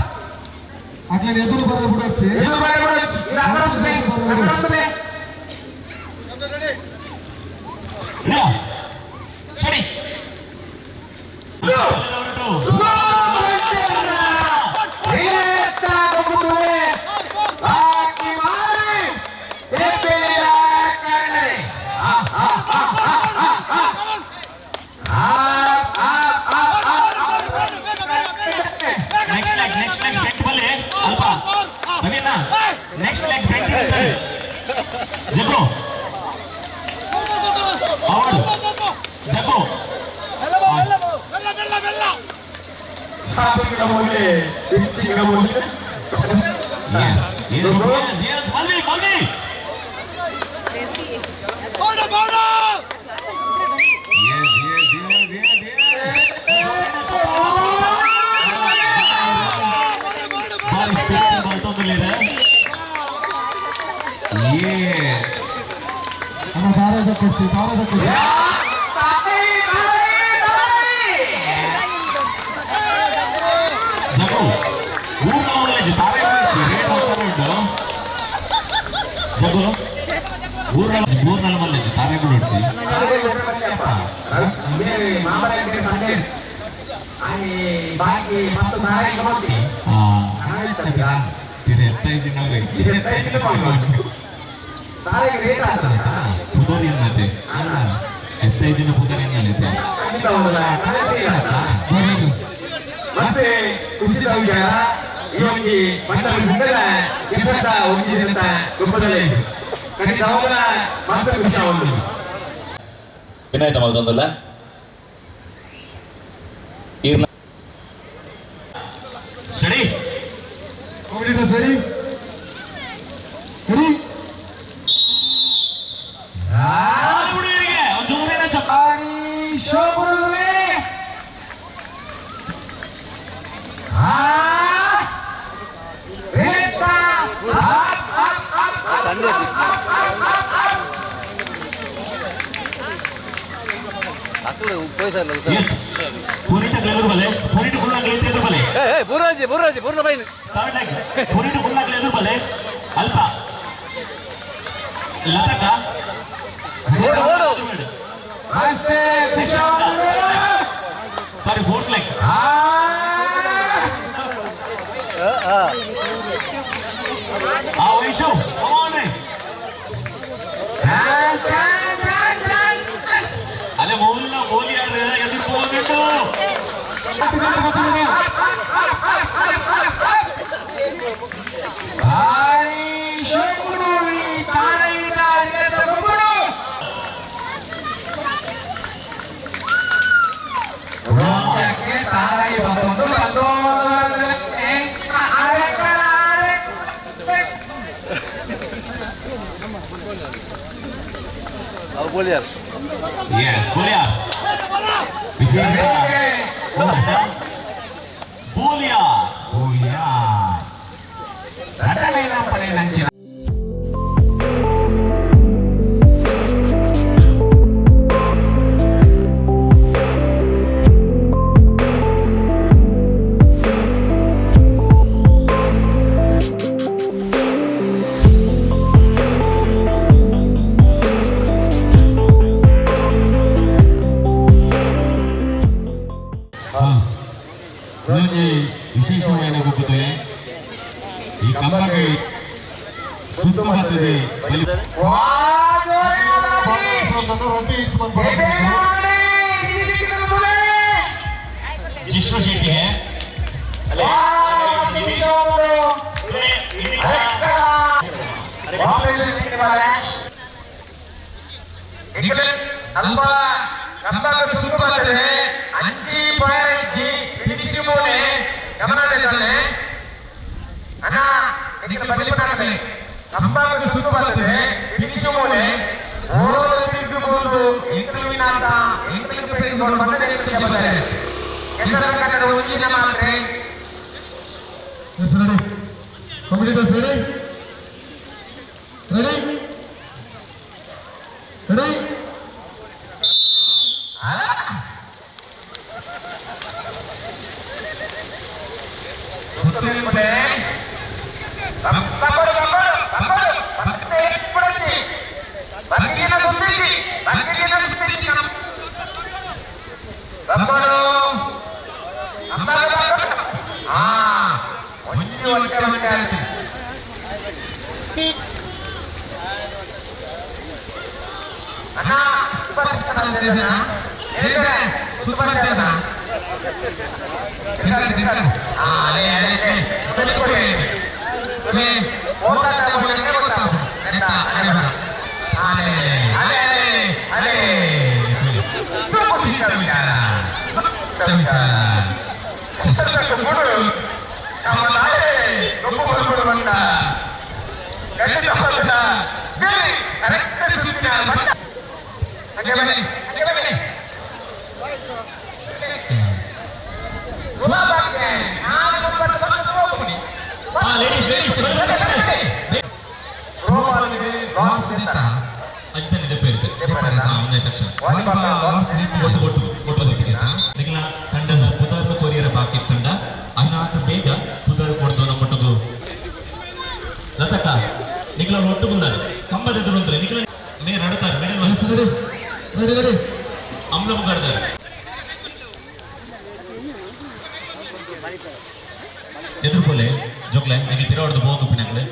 ಅಟ್లా ಎದುರು ಬರ ಬಿಡೋಚ್ಚಿ ಸರಿ ನೆಕ್ಸ್ಟ್ ಲೆಗ್ ಫ್ರಂಟ್ ಬಲ್ಲೆ ಅಲ್ಪ ಬನ್ನಿನಾ ನೆಕ್ಸ್ಟ್ ಲೆಗ್ ಫ್ರಂಟ್ ಜಗೋ ಅವಳು ಜಗೋ ಸಾಪಿಂಗ ಮೊದಲೇ ಪಿಚ್ಚಿಂಗ ಮೊದಲೇ ಇದು ಬಲ್ವಿ ಬಲ್ವಿ ತಾರಾಯ್ದ ಕೊಡ್ಸಿ ತಾರಾಯ್ದ ಕೊಡ್ಸಿ ಜಗು ಊರ್ನಲ್ಲಿ ತಾರೆ ರೇಟ್ ಹೋಗ್ತಾರೆ ಉಂಟು ಜಗು ಊರ್ನಲ್ಲಿ ಮಲ್ಲೆ ತಾರೆ ಬಿಡೋಡ್ಸಿ ಪುದರ್ ಏನತ್ತೆ ಎತ್ತೈಜಿನ ಪುದರ್ ಏನೈತೆ ಮತ್ತೆ ಖುಷಿ ವಿಚಾರ ಈ ಒಂದು ಮಂಡಲ ಮುಂದಲ ಕೆಲಸ ಒಂದಿರಂತ ಗೊಬ್ಬರದಲ್ಲಿ ಖಂಡಿತ ಅವರ ಮಾಸ್ಟರ್ ವಿಷಯ ಒಂದು ವಿನಾಯ್ತ ಮಲ್ದೊಂದಲ್ಲ ಸರಿ ಹೋಗಿದ ಸರಿ ಸರಿ ಹುಡುಗರಿಗೆ ಜೋರಿನ ಚಪ್ಪಾಳಿ ಶೋಭುರುವೆ ಪುನೀತ ಎದುರು ಬಲೆ ಪುನೀಟ ಕುಳ್ಳಾಗ್ಲಿ ಎದುರು ಬಲೆ ಬೂರಾಜಿ ಬೂರ್ಲ ಬೈ ಥರ್ಡ್ ಲೆಗ್ ಪುನೀಟ ಕುಳ್ಳಾಗ್ಲಿ ಎದುರು ಬಲೆ ಅಲ್ಪ ಲತಕ ಸಾರಿ ಫೋರ್ತ್ ಲೆಗ್ ಆ ವೈಶು ಕಮಾನ್ ಅಲ್ಲೇ ಬೋಲ್ನ ಬೋಲಿಯಾರ ಎದುರು ಹೋಗಿಟ್ಟು बोलिए Yes, Bolia. Vijay Bolia. Bolia. Rata nila pala nanti. ವಿಶೇಷమైన ಗೊಬ್ಬುತ್ತದೆ ಈ ಕಂಬಕ್ಕೆ ಸುತ್ತಮುತ್ತಲಿದೆ ಜಿಷ್ಣು ಶೆಟ್ಟಿಗೆ ಅಲ್ಪ ಕಂಬಕ್ಕೆ ಸುತ್ತಮುತ್ತಲಿದೆ ಅಂಚಿ ಬಾಯಿ ಫಿನಿಶ್ ಮೂಲೆ ಗಮನದಲ್ಲಿದ್ದಾನೆ ಅಣ್ಣ ನಿಮಗೆ ಬಲಿಪಡಾಗಲಿ ಕಂಬಾಗ ಸುತ್ತು ಬರ್ತದೆ ಫಿನಿಶ್ ಮೋನೆ ಓಡೋದು ತಿರುಗಬಹುದು ಇಂಟರ್ವಿನಾತ ಇಂಟರ್ವಿನ್ ಪ್ರೈಸ್ ಗಳು ಬಂದರೆ ಬರ್ತಾರೆ ಹೆಸರು ಕನ್ನಡ ಒಂದಿನ ಮಾತ್ರ yes ready competitors ready ready ready ಸುತ್ತಲಿಂಬೆ ಬಪ್ಪಡು ಮತ್ತೆ ಪುಡತಿ ಬಕ್ಕಿನ ಸುತ್ತಿತಿ ಬಪ್ಪಡು ಆ ಒಂಜಿ ಒಟ್ಟೆ ಆಯ್ತು ಅಣ್ಣ ಸೂಪರ್ ಸೂಪರ್ ಅಜಿತನಿದೆ ಪೇರಿದೆ ತಕ್ಷಣ ನಿಖಿಲ ತಂಡದ ಪುದಾರ್ನ ಕೊರಿಯರ ಬಾಕಿ ತಂಡ ಅನಾಥ ಬೇಗ ಪುದಾರ್ ಕೊಡ್ದು ನಮ್ಮೊಟ್ಟಿಗೂ ರತಕ ನಿಖಿಲ ಒಟ್ಟುಗುಂದಾರೆ ಕಂಬದ ಎದುರು ನಿಖಿಲ ಮೇ ನಡುತ್ತಾರೆ ಮೆಡಲ್ ಅಮ್ಲ ಮುಗಾಡ್ತಾರೆ ಎದುರುಕೊಲೆ ಜೋಕ್ಲೆ ನಿಮಗೆ ತಿರುವಾಡ್ದು ಬೋದು ಪಿನಕ್ಲೆ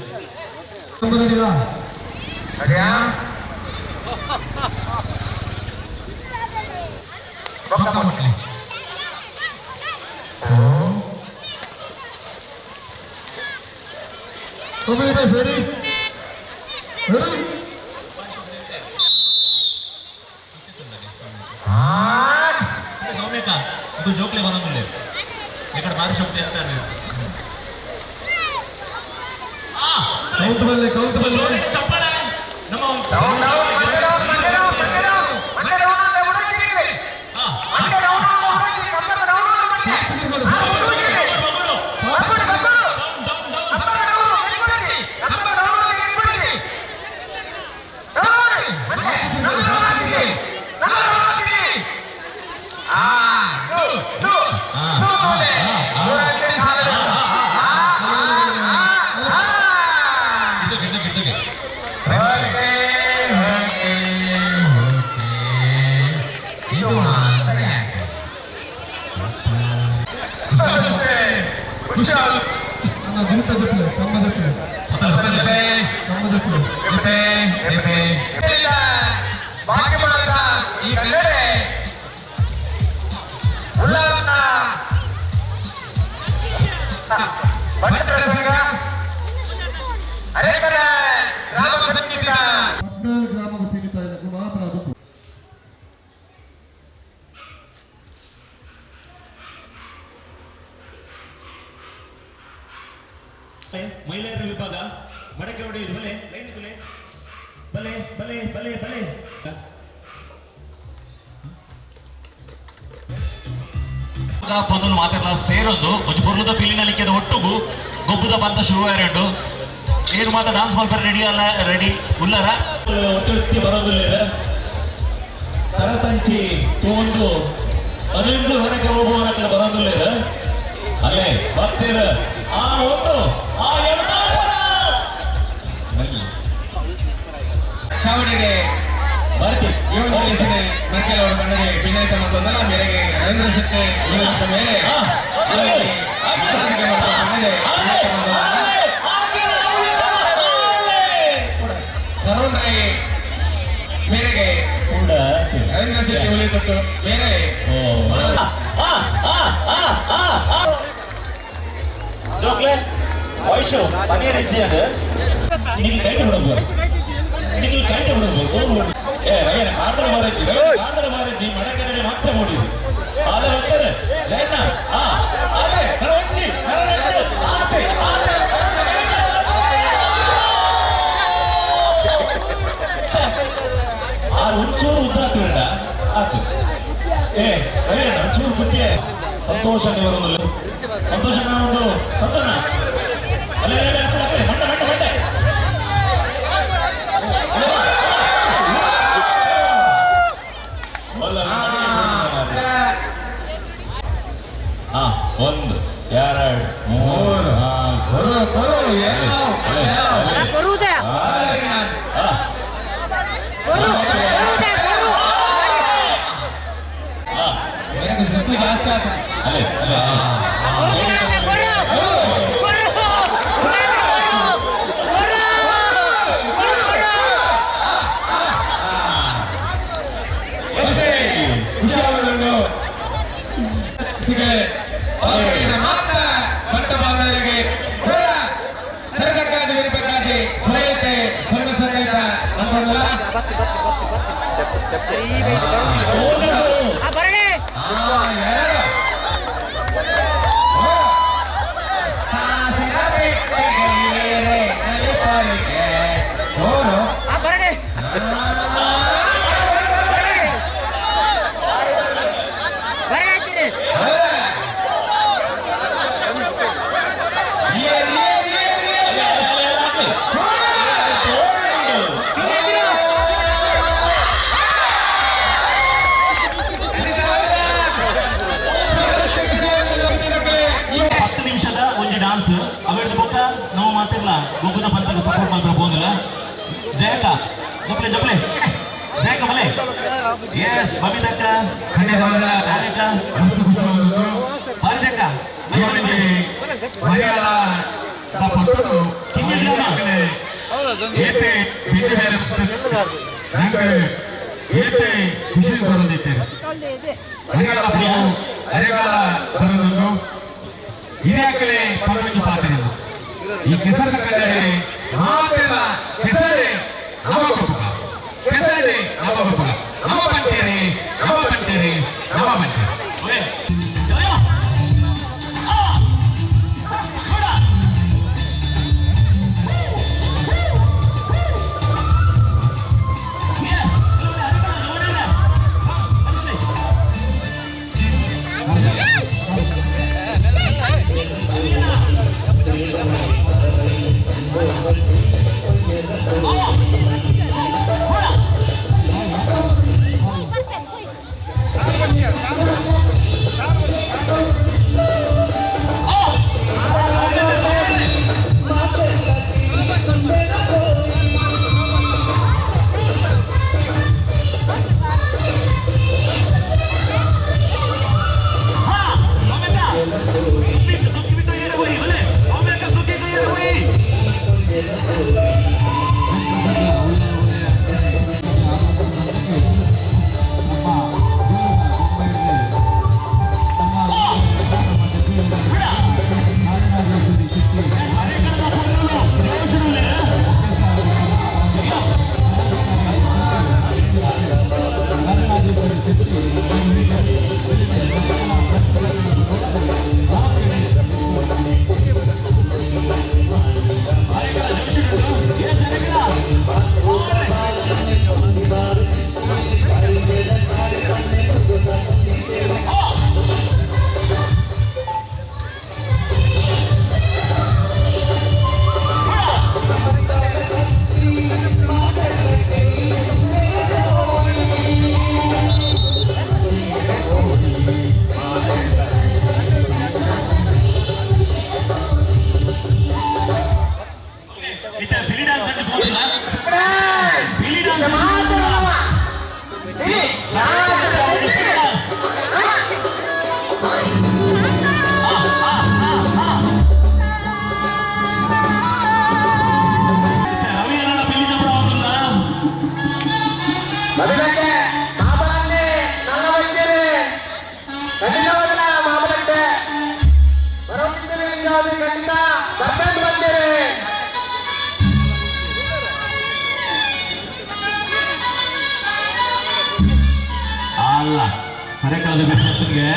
ಸೌಮ್ಯಕ ಇದು ಜೋಕ್ಲೆ ಬರೋದಿಲ್ಲ ఇక్కడ ಮಾರು ಶಕ್ತಿ ಅಂತಾರೆ ಕೌಂಟ್ ಬಲ್ಲೆ ಚಪ್ಪಳೆ ನಮ್ಮ ಮಹಿಳೆಯರ ವಿಭಾಗ ಮಡಕೆ ಹೊಡೆಯುವುದು ಬಲೆ ಲೈನ್ ಬಲೆ ಬಲೆ ಬಲೆ ಬಲೆ ಪೊಂದು ಮಾತೆಲ್ಲ ಸೇರೋದು ಒಂದು ಪುರ್ಲದ ಪಿಲ್ಲಿನಲ್ಲಿಕ್ಕೆದ ಒಟ್ಟುಗು ಗೊಬ್ಬದ ಬಂತ ಶುರುವಾಯರಂಡು ಏನು ಮಾತ್ರ ಡಾನ್ಸ್ ಮಾಡ್ತಾರೆ ರೆಡಿ ಅಲ್ಲ ರೆಡಿ ಉಲ್ಲರ ಒಟ್ಟು ಬರೋದಿಲ್ಲ ತರತಂಚಿ ತಗೊಂಡು ಅದರಿಂದ ಹೊರಗೆ ಹೋಗುವ ಬರೋದಿಲ್ಲ ಅಲ್ಲೇ ಬರ್ತೀರ ಆ ಒಂದು ಆ ಚಾವಣಿಗೆ ಬರ್ತಿ ಮಕ್ಕಳವರು ಕಣ್ಣಗೆ ವಿನಾಯಕ ಮತ್ತೊಂದಲ್ಲ ಮೇರೆಗೆ ನರೇಂದ್ರ ಶೆಟ್ಟಿ ಮೇಲೆ ತರುಣ್ ಮೇರೆಗೆ ನರೇಂದ್ರ ಶೆಟ್ಟಿ ಉಳಿತತ್ತು ಮೇಲೆ ಜೋಕ್ಲೆ ವಯಸ್ಸು ಬಗೆಹರಿಸಿ ಅದು ನಿಮಗೆ ಕೈ ಬಿಡಬಹುದು ನಿಮಗೆ ಕೈ ಬಿಡಬಹುದು ಆಂಧ್ರ ಬಾರಜಿ ಮಡಕರಡೆ ಮಾತ್ರ ನೋಡಿ ಆದ ಬರ್ತಾರೆ ಲೈನ ಅದೇ ನರ ಒಂಚಿ ನರ ಎರಡು ಆತೆ ಆತೆ ಚೂರು ಬುದ್ಧಿ ಸಂತೋಷ ಒಂದು ಸಂತೋಷ ಒಂದು ಸಂತೋಷ ಅಲ್ಲೇ ಮಂಡೆ ಮಂಡೆ ಮಂಡೆ ಒಂದು ಎರಡು ಮೂರು ಜಾಸ್ತಿ ಆತ ಅಲ್ಲೇ ಮಾತ್ರ ಬಂಟ ಬಾಂಧವರಿಗೆ ತರಗತಿಯಾಗಿ ಇರಬೇಕಾಗಿ ಸ್ವಯತೆ ಸಣ್ಣ ಸಹಿತ ಅಂತಂದಲ್ಲ ನಾವು ಮಾತಿರ್ಲ ಗೋಕುಲ ಪಂಥಕ್ಕೆ ಸಪೋರ್ಟ್ ಮಾತ್ರ ಹೋಗಿಲ್ಲ ಜಯಕ ಜಪ್ಲೆ ಜಪ್ಲೆ ಜಯಕ ಬಲೆ ಎಸ್ ಬಬಿತಕ್ಕ ಜಯಕ ಬಾರಿದಕ್ಕ ಖುಷಿ ಬರೋದಿದ್ದೇನೆ ಬರೋದನ್ನು ಹಿರಿಯಾಕಲೆ ಪರವಾಗಿ ಪಾತ್ರೆ ಈ ಕೆಸರ ಕನ್ನಡಿ ಮಾತೆಲ್ಲ ಕೆಸರೆ ನವಗೊಬ್ಬರ ಕೆಸರೆ ನವಗೊಬ್ಬರ ನವ ಬಂಟೇರಿ ನವ ಬಂಟೇರಿ ನವ ಬಂಟೇರಿ ಅಲ್ಲ ಕರೆಕ್ಟಾದ ಬಿಸ್ನೆಸ್ಗೆ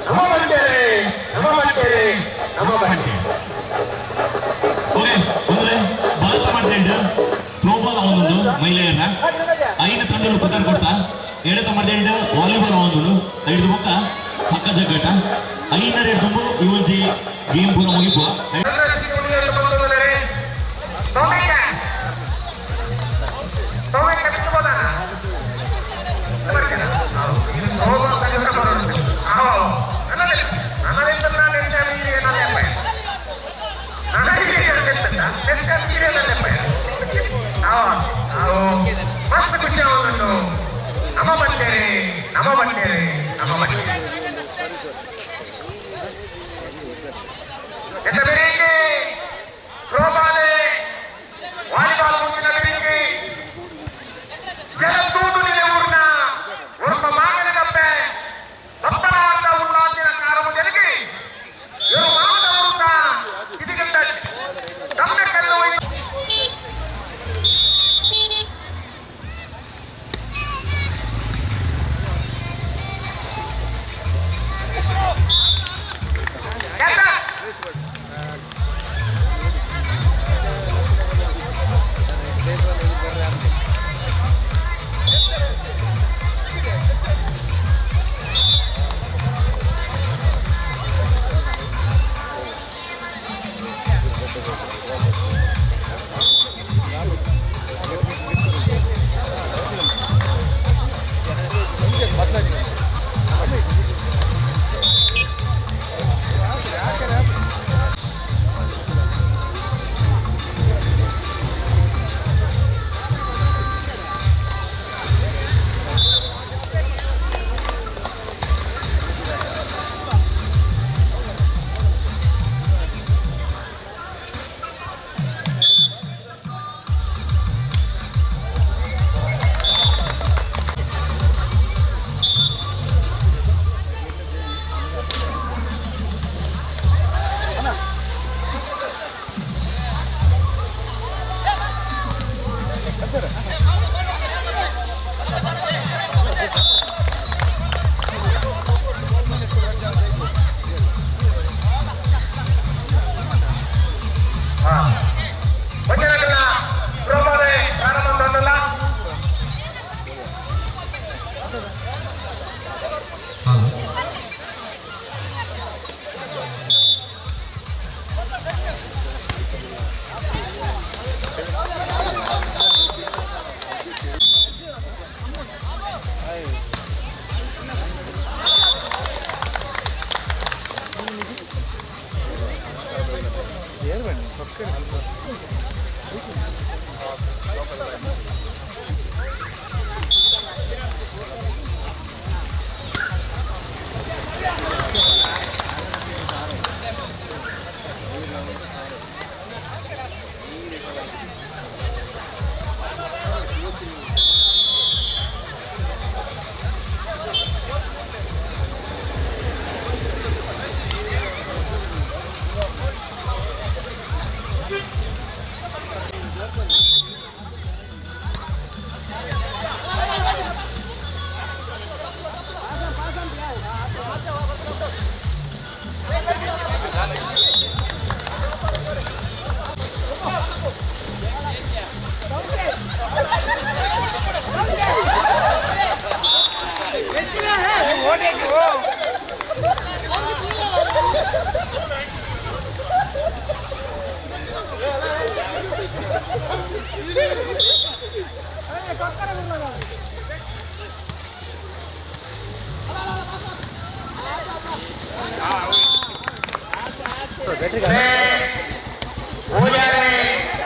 ನಮ್ಮ ಬಂಡೇರಿ ನಮ್ಮ ಬಂಡೇರಿ ನಮ್ಮ ಬಂಡೇರಿ ಓಕೆ ಅಂದ್ರೆ ಭಾರತ ಮಾಡ್ಕೊಂಡು ಥ್ರೋಬಾಲ್ ಅವನೊಂದು ಮಹಿಳೆಯನ್ನ 5 ತಂಡలు ಪುದರ್ ಕೊಡ್ತಾ ಎಡತ ಮಾಡ್ಕೊಂಡು ವಾಲಿಬಾಲ್ ಅವನೊಂದು 5 ಬೊಕ್ಕ ಹಕ್ಕ ಜಗ್ಗಟ 5 ತುಂಬ ಇವೊಂಜಿ ಗೇಮ್ ಪೂರ ಮುಗಿಪು ಮಸ್ತ್ ಖುಷಿ ಆಗುವುದು ನಮ್ಮ ಬಂಡೇರಿ ನಮ್ಮ ಬಂಡೇರಿ ನಮ್ಮ ಬಂಡೇರಿ ಎಂತ ಬೇರೆ ಥ್ರೋಬಾಲ್ ವಾಲಿಬಾಲ್ ಮುಂದಿನ ಬೇರೆ ಜಲದೂದು ಊರಿನ ಉರ್ಪ ಮಾಗನ ಕಪ್ಪೆ ಭಕ್ತರಾದ ಉಲ್ಲಾಸಿನ ಕಾರವು ಜರುಗಿ ಇವರು ಮಾಮದ ವಿರುದ್ಧ ಇದಕ್ಕಿಂತ ಗಮನ ಕಲ್ಲು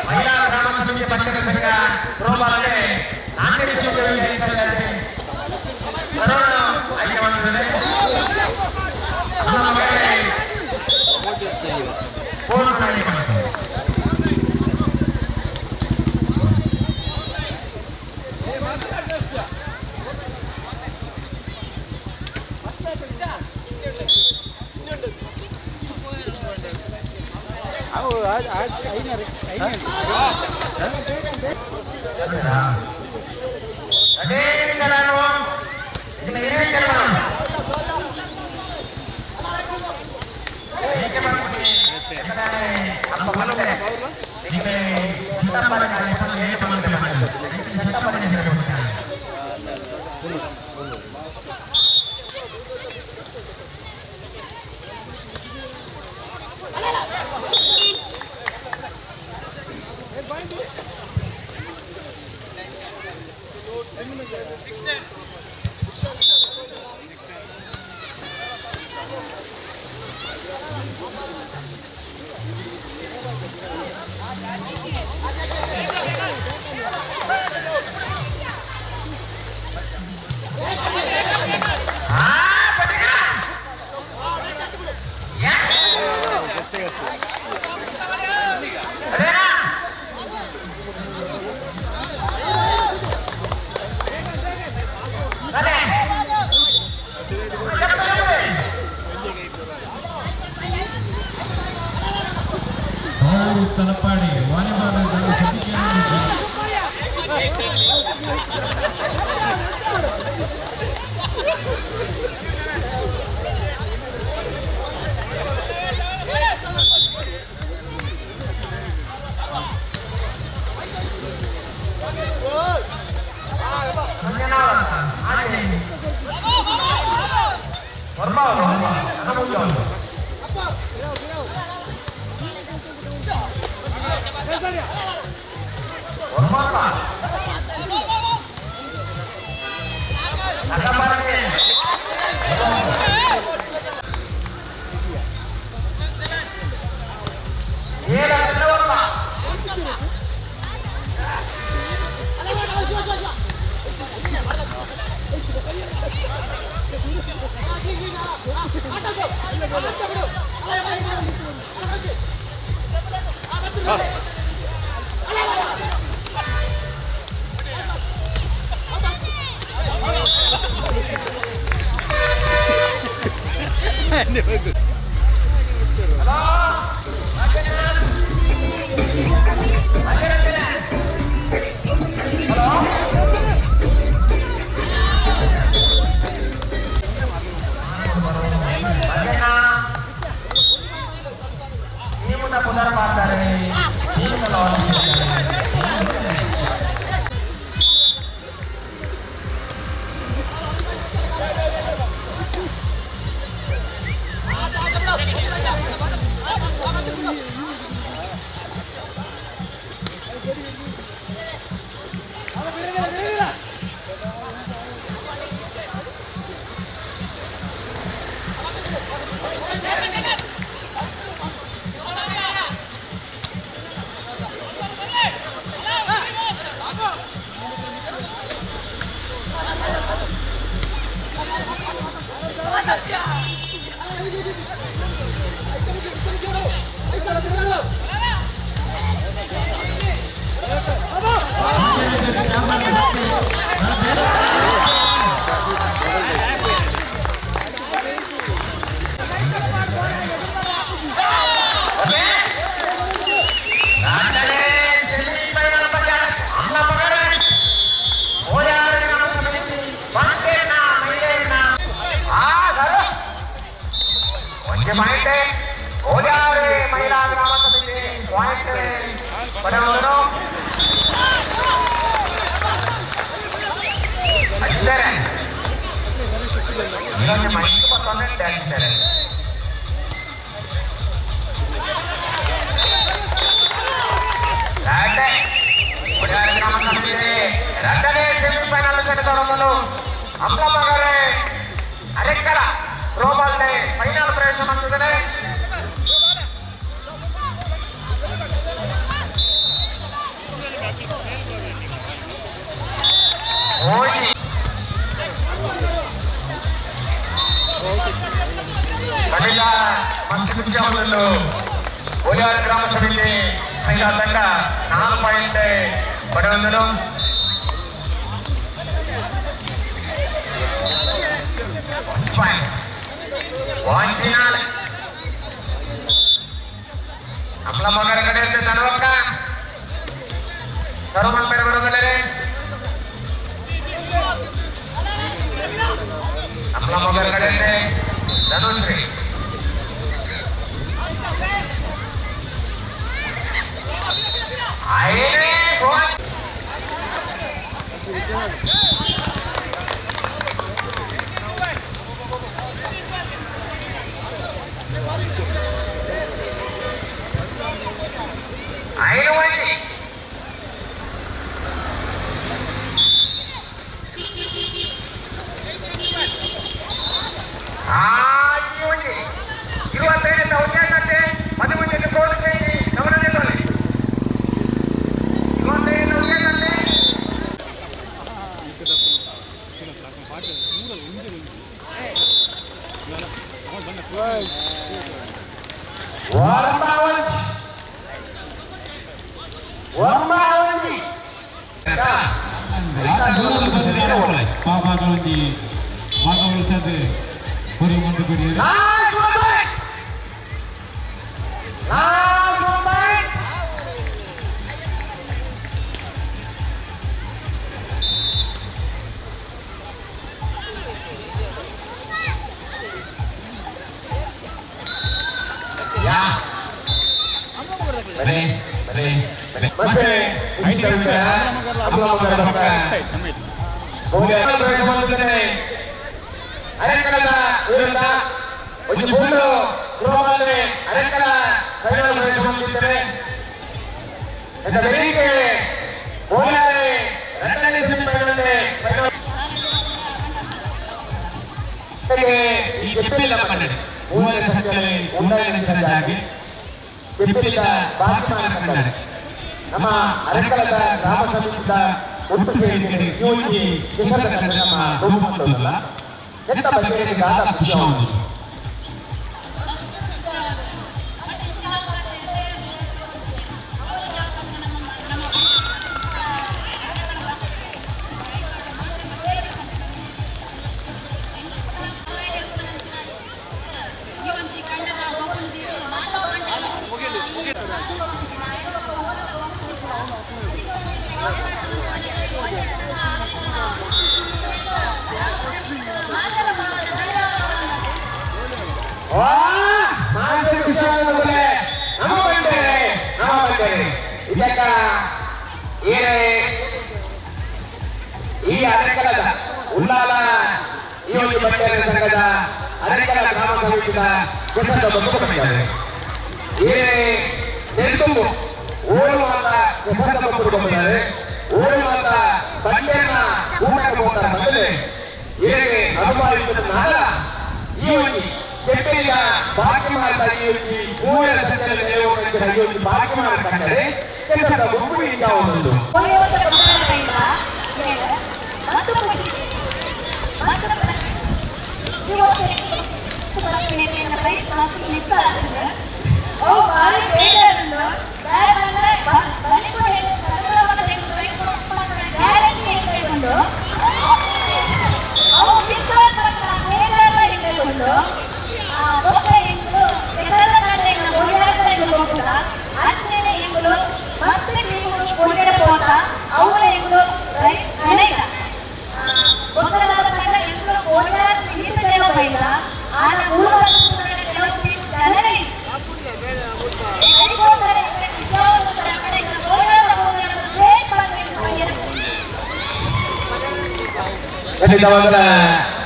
ಮಹಿಳಾ ಗ್ರಾಮ ಸಮಿತಿ ಪಕ್ಷದ ಪ್ರೋಬಾಲ್ಗೆ ನಾಲ್ಕನೇ ಚೌಕದಲ್ಲಿ ಆಯ್ಕೆ ಮಾಡುತ್ತದೆ ಪೂರ್ಣ ಆಯ್ಕೆ ಮಾಡುತ್ತದೆ Siapa yang kalian teman-teman? Siapa yang kalian? Talapady volleyball ಗ್ರಾಮ ಸಮಿತಿ ಮಹಿಳಾ ತಂಡ 4 ಪಾಯಿಂಟ್ ಪಡೆಯುವುದು. ಅಮ್ಲ ಮಗರ ಕಡೆಯಿಂದ ತನವಕ್ಕ ಕರುಮಲ್ ಮೇಲೆ ಬರುವುದಿಲ್ಲರೆ ಅಮ್ಲ ಮಗರ ಕಡೆಯಿಂದ ಧನುಶ್ರೀ ಆಯ್ತು ಅರೆಕಲದ ವಿರುದ್ಧ ಒಂದು ಬೋಲು ಪ್ರೋಬಾಲ್ನೆ ಅರೆಕಲ ಫೈನಲ್ ಪ್ರವೇಶಿಸುತ್ತಿದ್ದಾರೆ. ವೇದಿಕೆ ಬೋಲಾರೆ ರಂಗನೆ ಸಿಂಪಡನೆ ಈ ತಿಪ್ಪಿಲ್ಲ ಮನ್ನಡೆ ಊರ ಸಕ್ಕರೆ ಉಂಡಾಯನ ಜಾಗಿ ತಿಪ್ಪಿಲ್ಲ ಬಾಕಿಮಾನ ಕನ್ನಡ ನಮ್ಮ ಅರೆಕಲದ ಗ್ರಾಮ ಸಮಿತಿದ ಒಟ್ಟು ಸೇರಿದರೆ ಯೋಗಿ ಕೆಸರ ನಮ್ಮ ರೂಪಮಂತಲ್ಲ ಎಂತ ಬಗ್ಗೆ ಗಾದ ಖುಷಿ ಆಗುವುದು. ಮಾಸ್ಟರ್ ಕುಶಾಲ್ ಅವರೇ ನಮ್ಮ ಬಂದರೆ ಇದಕ್ಕ ಈ ಅರೆಕಲದ ಉಳ್ಳಾಲ ಈ ಒಂದು ಬಂಡೇರ ಸಂಘದ ಅರೆಕಲ ಗ್ರಾಮ ಸಮಿತಿಯ ಕೆಲಸದ ಬಂದಿದ್ದಾರೆ. ನೆಲ್ತುಂಬು ಓಳು ಅಂತ ಕೆಲಸದ ಬಂದಿದ್ದಾರೆ. ಓಳು ಅಂತ ಬಂಡೇನ ಊಟಕ್ಕೆ ಹೋಗ್ತಾರೆ ಬಂದರೆ ಏಗೆ ಅನುಭವಿಸಿದ ನಾಳ ಈ ಒಂದು ಕೆಟ್ಟೆಯ ಬಾಕಿ ಮಾಡ್ತಾ ಈ ಮೂವರ ಸಂಖ್ಯೆಯಲ್ಲಿ ಹೋಗಿ ಬಾಕಿ ಮಾಡ್ತಾರೆ ಕೆಲಸದ ಗುಂಪು ಈಗ ಒಂದು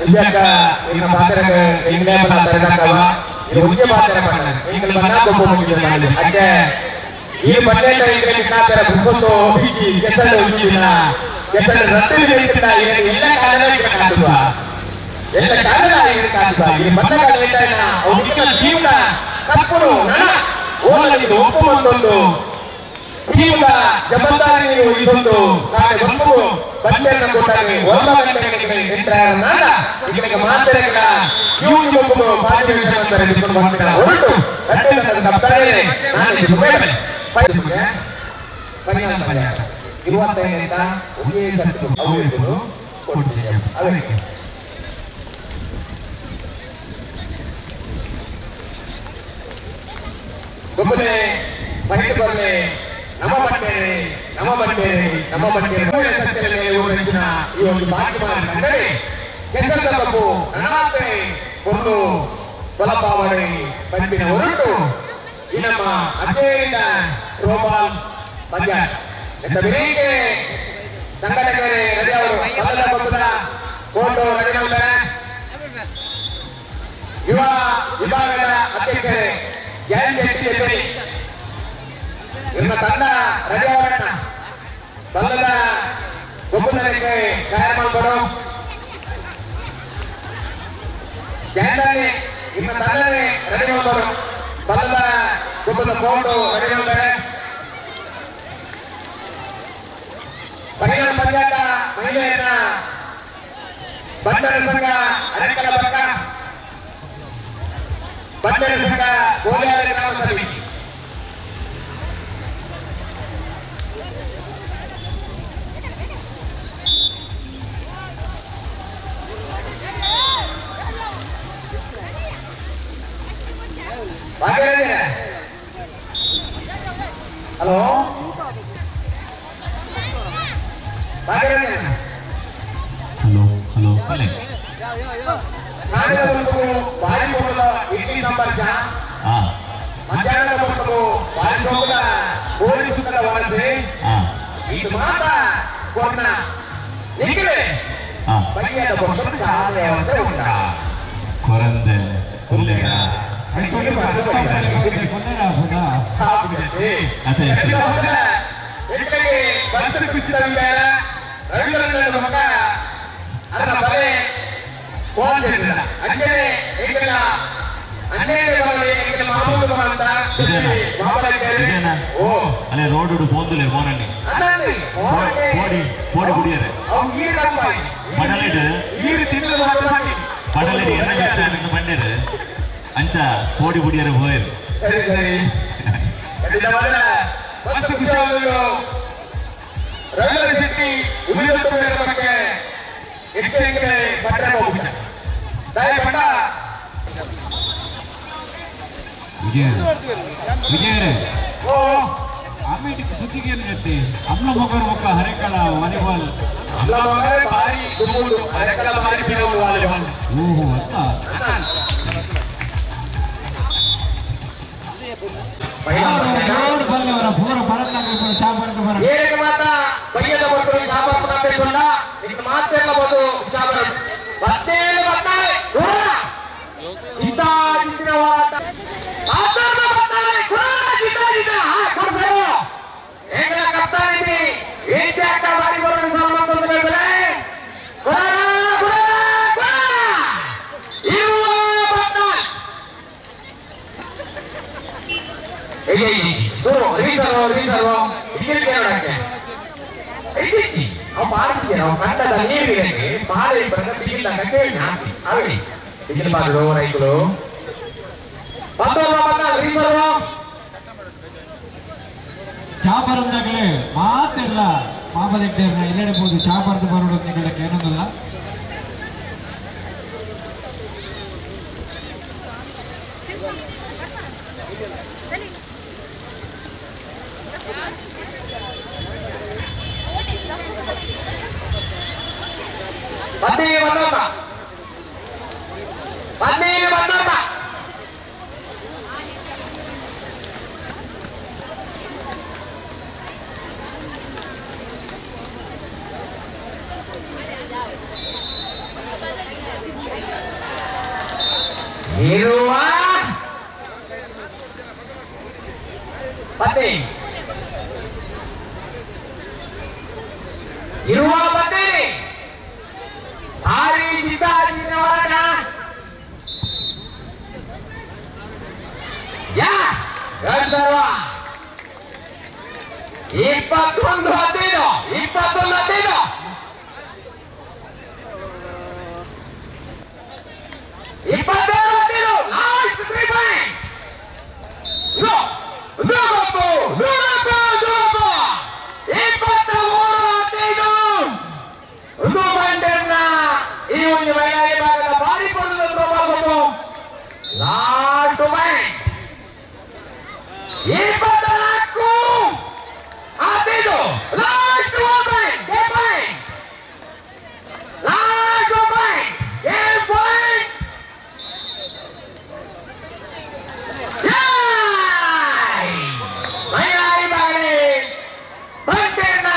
ಇದಕ್ಕ ಈಗ ಮಾತಾಡಕ್ಕೆ ಇಂಗ್ಲೇ ಮಾತಾಡಕವ ಇದು ಉಜ್ಜೆ ಮಾತಾಡಲ್ಲ ಇಂಗ್ಲೇ ಬನ್ನ ಕೊಬ್ಬು ಮುಗಿದ ಮಾಡಿ ಅಕ್ಕೆ ಈ ಬನ್ನೇಟ ಇಂಗ್ಲೇ ಕಾತರ ಬುಕ್ಕೋತು ಬಿಚ್ಚಿ ಕೆಸಲ ಉಜ್ಜಿನ ಕೆಸಲ ರಟ್ಟಿನ ಇತ್ತಿನ ಎಲ್ಲ ಕಾರಣ ಕಾಣುವ ಎಲ್ಲ ಕಾರಣ ಕಾಣುವ ಈ ಬನ್ನ ಕಾಲೇಟನ ಅವನಿಗೆ ಜೀವನ ತಪ್ಪು ನನ ಓಲಲ್ಲಿ ಒಪ್ಪುವಂತೊಂದು ಜೀವನ ಜವಾಬ್ದಾರಿ ನೀವು ವಹಿಸುವುದು ನಾಳೆ ಒಂದು ಬಂಡೆಯನ್ನು ಕೊಟ್ಟಾಗೆ 1 ಗಂಟೆಗೆ ಎಂಟರಾಗ ಈಗ ಮಾತಾಡಕ ಇವು ಭಾಗವಹಿಸಿ ಅಂತಾರೆ ನಿಮಗೆ ಬಂದ ಹೊರಟು ಗಂಟೆಗಳ ತಪ್ಪಾರೆ ನಾನು ಸುಮ್ಮನೆ ಪರಿಣಾಮ ಪರಿಹಾರ 25ರಿಂದ ಒಳ್ಳೆಯ ಸತ್ತು ಅವರಿಗೂ ಕೊಡ್ತೀವಿ ಅವರಿಗೆ ಗೊಬ್ಬರೆ ಬೈಟ್ ಬರಲೆ ನಮ್ಮ ಬಟ್ಟೆ ಸತ್ಯದಲ್ಲಿ ಈ ಒಂದು ಬಾಕಿ ಮಾಡಿಕೊಂಡರೆ ಕೆಸರದ ತಪ್ಪು ನನಾತೆ ಒಂದು ಬಲಪಾವಣೆ ಪಂಪಿನ ಹೊರಟು ಈ ನಮ್ಮ ಅಧ್ಯಯನ ರೋಬಾಲ್ ಪಂದ್ಯ ಎಂತ ಬೇರೆ ಸಂಘಟಕರೇ ರೆಡಿ ಅವರು ಮೊದಲ ಪಕ್ಷದ ಫೋಟೋ ರೆಡಿ ಮಾಡ್ತಾರೆ. ಯುವ ವಿಭಾಗದ ಅಧ್ಯಕ್ಷರೇ ಜಯಂತ್ ಶೆಟ್ಟಿ ಎಬ್ಬಿ ನಿಮ್ಮ ತಂಡ ರೆಡಿ ಅವರನ್ನ ತಂಡದ ಒಪ್ಪಂದಕ್ಕೆ ತಯಾರು ಮಾಡಿಕೊಡು. ಜಯಂತನೇ ನಿಮ್ಮ ತಂಡನೇ ರೆಡಿ ಮಾಡಿಕೊಡು. ತಂಡದ ಒಪ್ಪಂದ ಫೋಟೋ ರೆಡಿ ಮಾಡ್ತಾರೆ. ಪರಿಗಣ ಪಂಚಾಯತ ಮಹಿಳೆಯರ ಬಂಡರ ಸಂಘ ಅರೆಕಲ ಪಕ್ಕ ಬಂಡರ ಸಂಘ ಗೋಲ್ಯಾರ ಗ್ರಾಮ ಸಮಿತಿ ಹಲೋ ಹಲೋ ಹಲೋ ಅಲ್ಲೇ ನಾಡಿನ ಬಂದು ಬಾರಿ ಹೋಗದ ಇಡ್ಲಿ ಸಾಂಬಾರ್ ಚಾ ಮಧ್ಯಾಹ್ನದ ಬಂದು ಬಾರಿ ಹೋಗದ ಕೋಳಿ ಸುತ್ತದ ವಾರಸೆ ಇದು ಮಾತ್ರ ಕೊನ್ನ ನಿಗಳೆ ಬಗೆಯದ ಬಂದು ಚಾಲೆ ಅವಸರ ಉಂಟಾ ಕೊರಂದೆ ಹುಲ್ಲೆಗ ಅದೇ ಬಸ್ ಕುಚಿದ ರವಿವರನ್ನ ಮಗ ಅದರ ಬಲೆ ಕೋಲ್ಸಿಲ್ಲ ಅಂಜನೆ ಏಕಲ ಅನ್ನೇನೆ ಬಲೆ ಏಕಲ ಮಾಮೂಲು ಬರಂತ ವಿಜಯನ ಅಲ್ಲೇ ರೋಡ್ ಪೋಂದುಲೆ ಮೋನಲ್ಲಿ ಪೋಡಿ ಪೋಡಿ ಕುಡಿಯರೆ ಪಡಲೆಡ್ ಪಡಲೆಡ್ ಎನ್ನ ಕಚ್ಚಾನನ್ನು ಬಂದಿರು ಅಂಚ ಪೋಡಿ ಕುಡಿಯರೆ ಹೋಯರು ಸರಿ ಸರಿ ಮಸ್ತ್ ಖುಷಿಯಾದರು ರವಿವರ ಶೆಟ್ಟಿ ಉಳಿದ ಬಗ್ಗೆ ಹೆಚ್ಚಿಗೆ ಪಟ್ಟ ಹೋಗ್ಬಿಟ್ಟ ದಯಪಟ್ಟ ವಿಜಯರೇ ಆಮೇಲೆ ಸುದ್ದಿಗೆ ಏನು ಹೇಳ್ತಿ ಅಮ್ಲ ಮಗರು ಒಕ್ಕ ಹರೆಕಳ ವಾಲಿಬಾಲ್ ಭಾರಿ ದುಮ್ಮುಡು ಅರೆಕಲ ಭಾರಿ ಬಿಡುವುದು ವಾಲಿಬಾಲ್ ಓಹೋ ಅಂತ ಬರಲಿವರ ಪೂರ ಬರತ್ನಾಗ ಚಾಪರ್ಕ ಬರ ಏಕ ಮಾತ ಬಯ್ಯದ ಮಕ್ಕಳು ಚಾಪರ್ಕ ಬೇಕಲ್ಲ ಇದು ಮಾತೆಲ್ಲ ಬಂದು ಚಾಪರ ಬತ್ತೇನೆ ಬತ್ತಾಳೆ ಕುರ ಜಿತಾ ಜಿತಿನ ಹೋರಾಟ ಆತನ ಬತ್ತಾಳೆ ಕುರ ಜಿತಾ ಜಿತಾ ಕೊಡ್ಸರು ಏಕಲ ಕಪ್ತಾನಿತಿ ಏತ್ಯಾಕ ಬಾರಿ ಬರೋದು ಸಂಬಂಧ ಬೆಳೆ ಕುರ ಕುರ ಕುರ ಇರುವ ಬತ್ತಾಳೆ ರೀಸರ್ವ కంటద నీరు పాలు దిగిల్లంటే అవి దిగిలి పాలు రైతులు ಚಾಪರಂದಾಗಲೇ ಮಾತೆಲ್ಲ ಮಾಮದಿಟ್ಟೇರ್ನ ಇಲ್ಲಿಡಬಹುದು ಚಾಪರದ ಬರೋದು ನಿಗಳಕ್ಕೆ ಏನೊಂದಲ್ಲ ಇರುವ ಬನ್ನಿ ಭಾರಿ ಜಿತ ಜಿತವಾದ ಯಾ ಗಂಧರ್ವ 21-15 21-15 last 3 point no no no no 23-15 ಒಂದು ಬಂಡೆನ್ನ ಈ ಒಂದು ಮಹಿಳೆಯ ಭಾಗದ ಭಾರಿ ಪಡೆದು last point 24-15 last point last point ಮಹಿಳಾ ವಿಭಾಗದಲ್ಲಿ ಬಂಡೆನ್ನ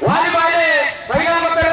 ವಾಲಿಬಾಲ್ ಮಹಿಳಾ ಮಕ್ಕಳ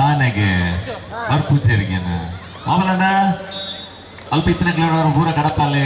ಆನೆಗೆ ಬರ್ಪೂಚೇರಿಗೆನ ಆಮೇಲೆ ಅಲ್ಪ ಇತ್ತಿನ ಗಿಡವರು ಪೂರ ಕಡಪಲ್ಲಿ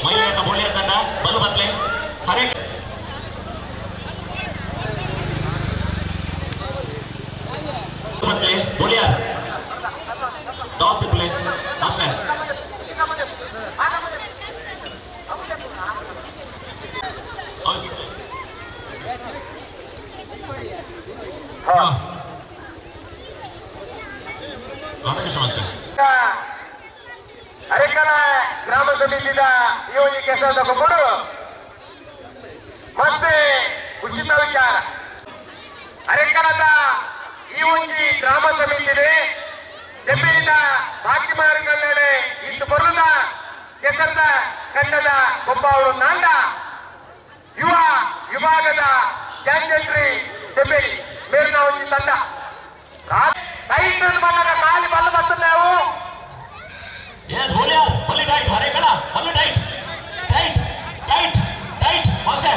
ಮಹಿಳೆಯನ್ನ ಬೋಳಿಯ ತಂಡ ಬಲು ಬತ್ಲೆ ಹರೇ ಬತ್ಲೆ ಬೋಳಿಯ toss play master Radhakrishna master Arekala ಗ್ರಾಮ ಸಮಿತಿಯ ಈ ಒಂದು ಕೆಲಸ ತಗೊಂಡು ಮತ್ತೆ ಉಚಿತ ವಿಚಾರ ಅರೆಕಲದ ಈ ಒಂದು ಗ್ರಾಮ ಸಮಿತಿಗೆ ಜಮೀನಿನ ಬಾಕಿ ಮಾರ್ಗಗಳೇ ಇಟ್ಟು ಬರುದ ಕೆಸದ ಕಂಡದ ಒಬ್ಬ ಅವರು ನಾಂಡ ಯುವ ವಿಭಾಗದ ಚಾಂಪಿಯನ್ರಿ ಜಮೀನಿ ಮೇಲಿನ ಒಂದು ತಂಡ ಟೈಟ್ ಬಣ್ಣದ ಕಾಲಿ ಬಲ್ಲ ಬರ್ತದೆ ನಾವು Yes, Bolia, fully tight, Harekala, fully tight, tight, tight, tight, master.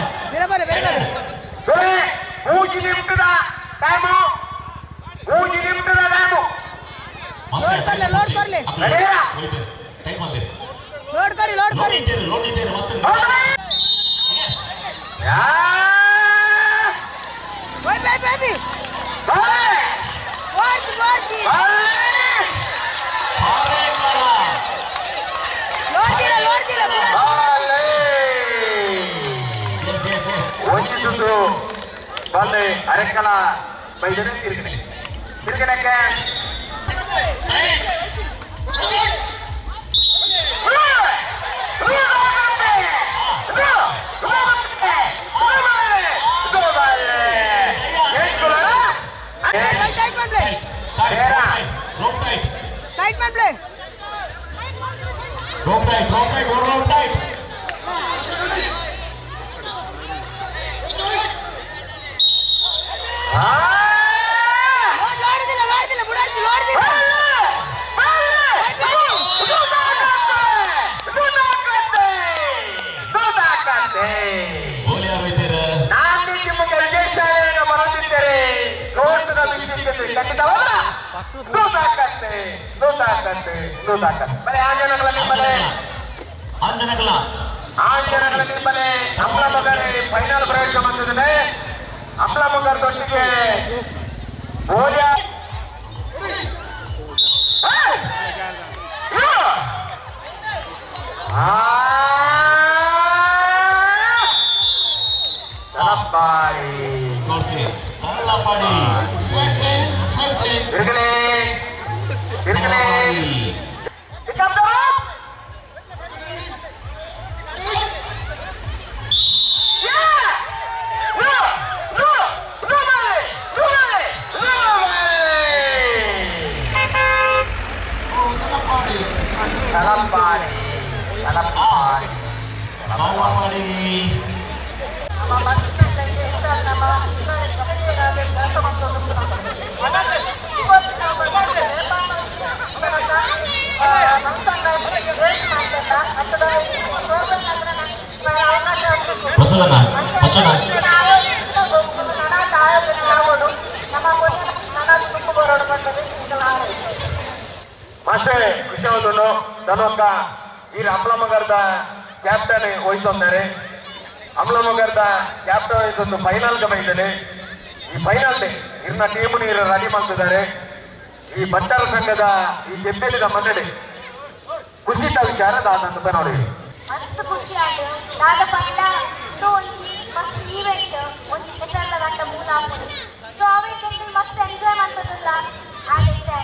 Very Uji nimtda time, Uji nimtda time. Load कर ले Tight मार दे. लोड करी Load दे, master. ಅರೆಕಲ ಬೈದರೆ ತಿರುಗಣೆ ತಿರುಗಣಕ್ಕೆ ಆಂಜನಗಳಲ್ಲಿ ಅಂಬ್ಲಮಗರ್ ಫೈನಲ್ ಪ್ರವೇಶ ಬಂದಿದೆ. ಅಂಬ್ಲಮಗರ್ದೊಟ್ಟಿಗೆ ಮಾಸ್ಟರ್ ಖುಷಿ ಹೌದು ಧನೊಕ್ಕ ಈ ಅಂಬ್ಲಮಗರ್ದ ಕ್ಯಾಪ್ಟನ್ ವಹಿಸಿದ್ದಾರೆ. ಅಂಬ್ಲಮಗರ್ದ ಕ್ಯಾಪ್ಟನ್ ವಹಿಸೊಂದು ಫೈನಲ್ ಬೈದಿದೆ. ಈ ಫೈನಲ್ ಇನ್ನ ಟೀಮ್ ನೀರು ರೆಡಿ ಮಾಡ್ತಿದ್ದಾರೆ. ಈ ಬಂಟರ ಸಂಘದ ಈ ಜೆಪ್ಪೆಲಿದ ಮಂಡಳಿ ಖುಷಿತ ವಿಚಾರ ದಾದಂತ ನೋಡಿ ಮಸ್ತ್ ಖುಷಿ ಆಯ್ತು. ದಾದ ಪಂಡ ಒಂಜಿ ಮಸ್ತ್ ಈವೆಂಟ್ ಒಂಜಿ ಹೆಸರಲ್ಲ ಗಂಟ ಮೂಲಾಪುಡು ಸೊ ಅವೇಕೆಂದು ಮಸ್ತ್ ಎಂಜಾಯ್ ಮಾಡ್ತದಲ್ಲ ಆಗಿದೆ.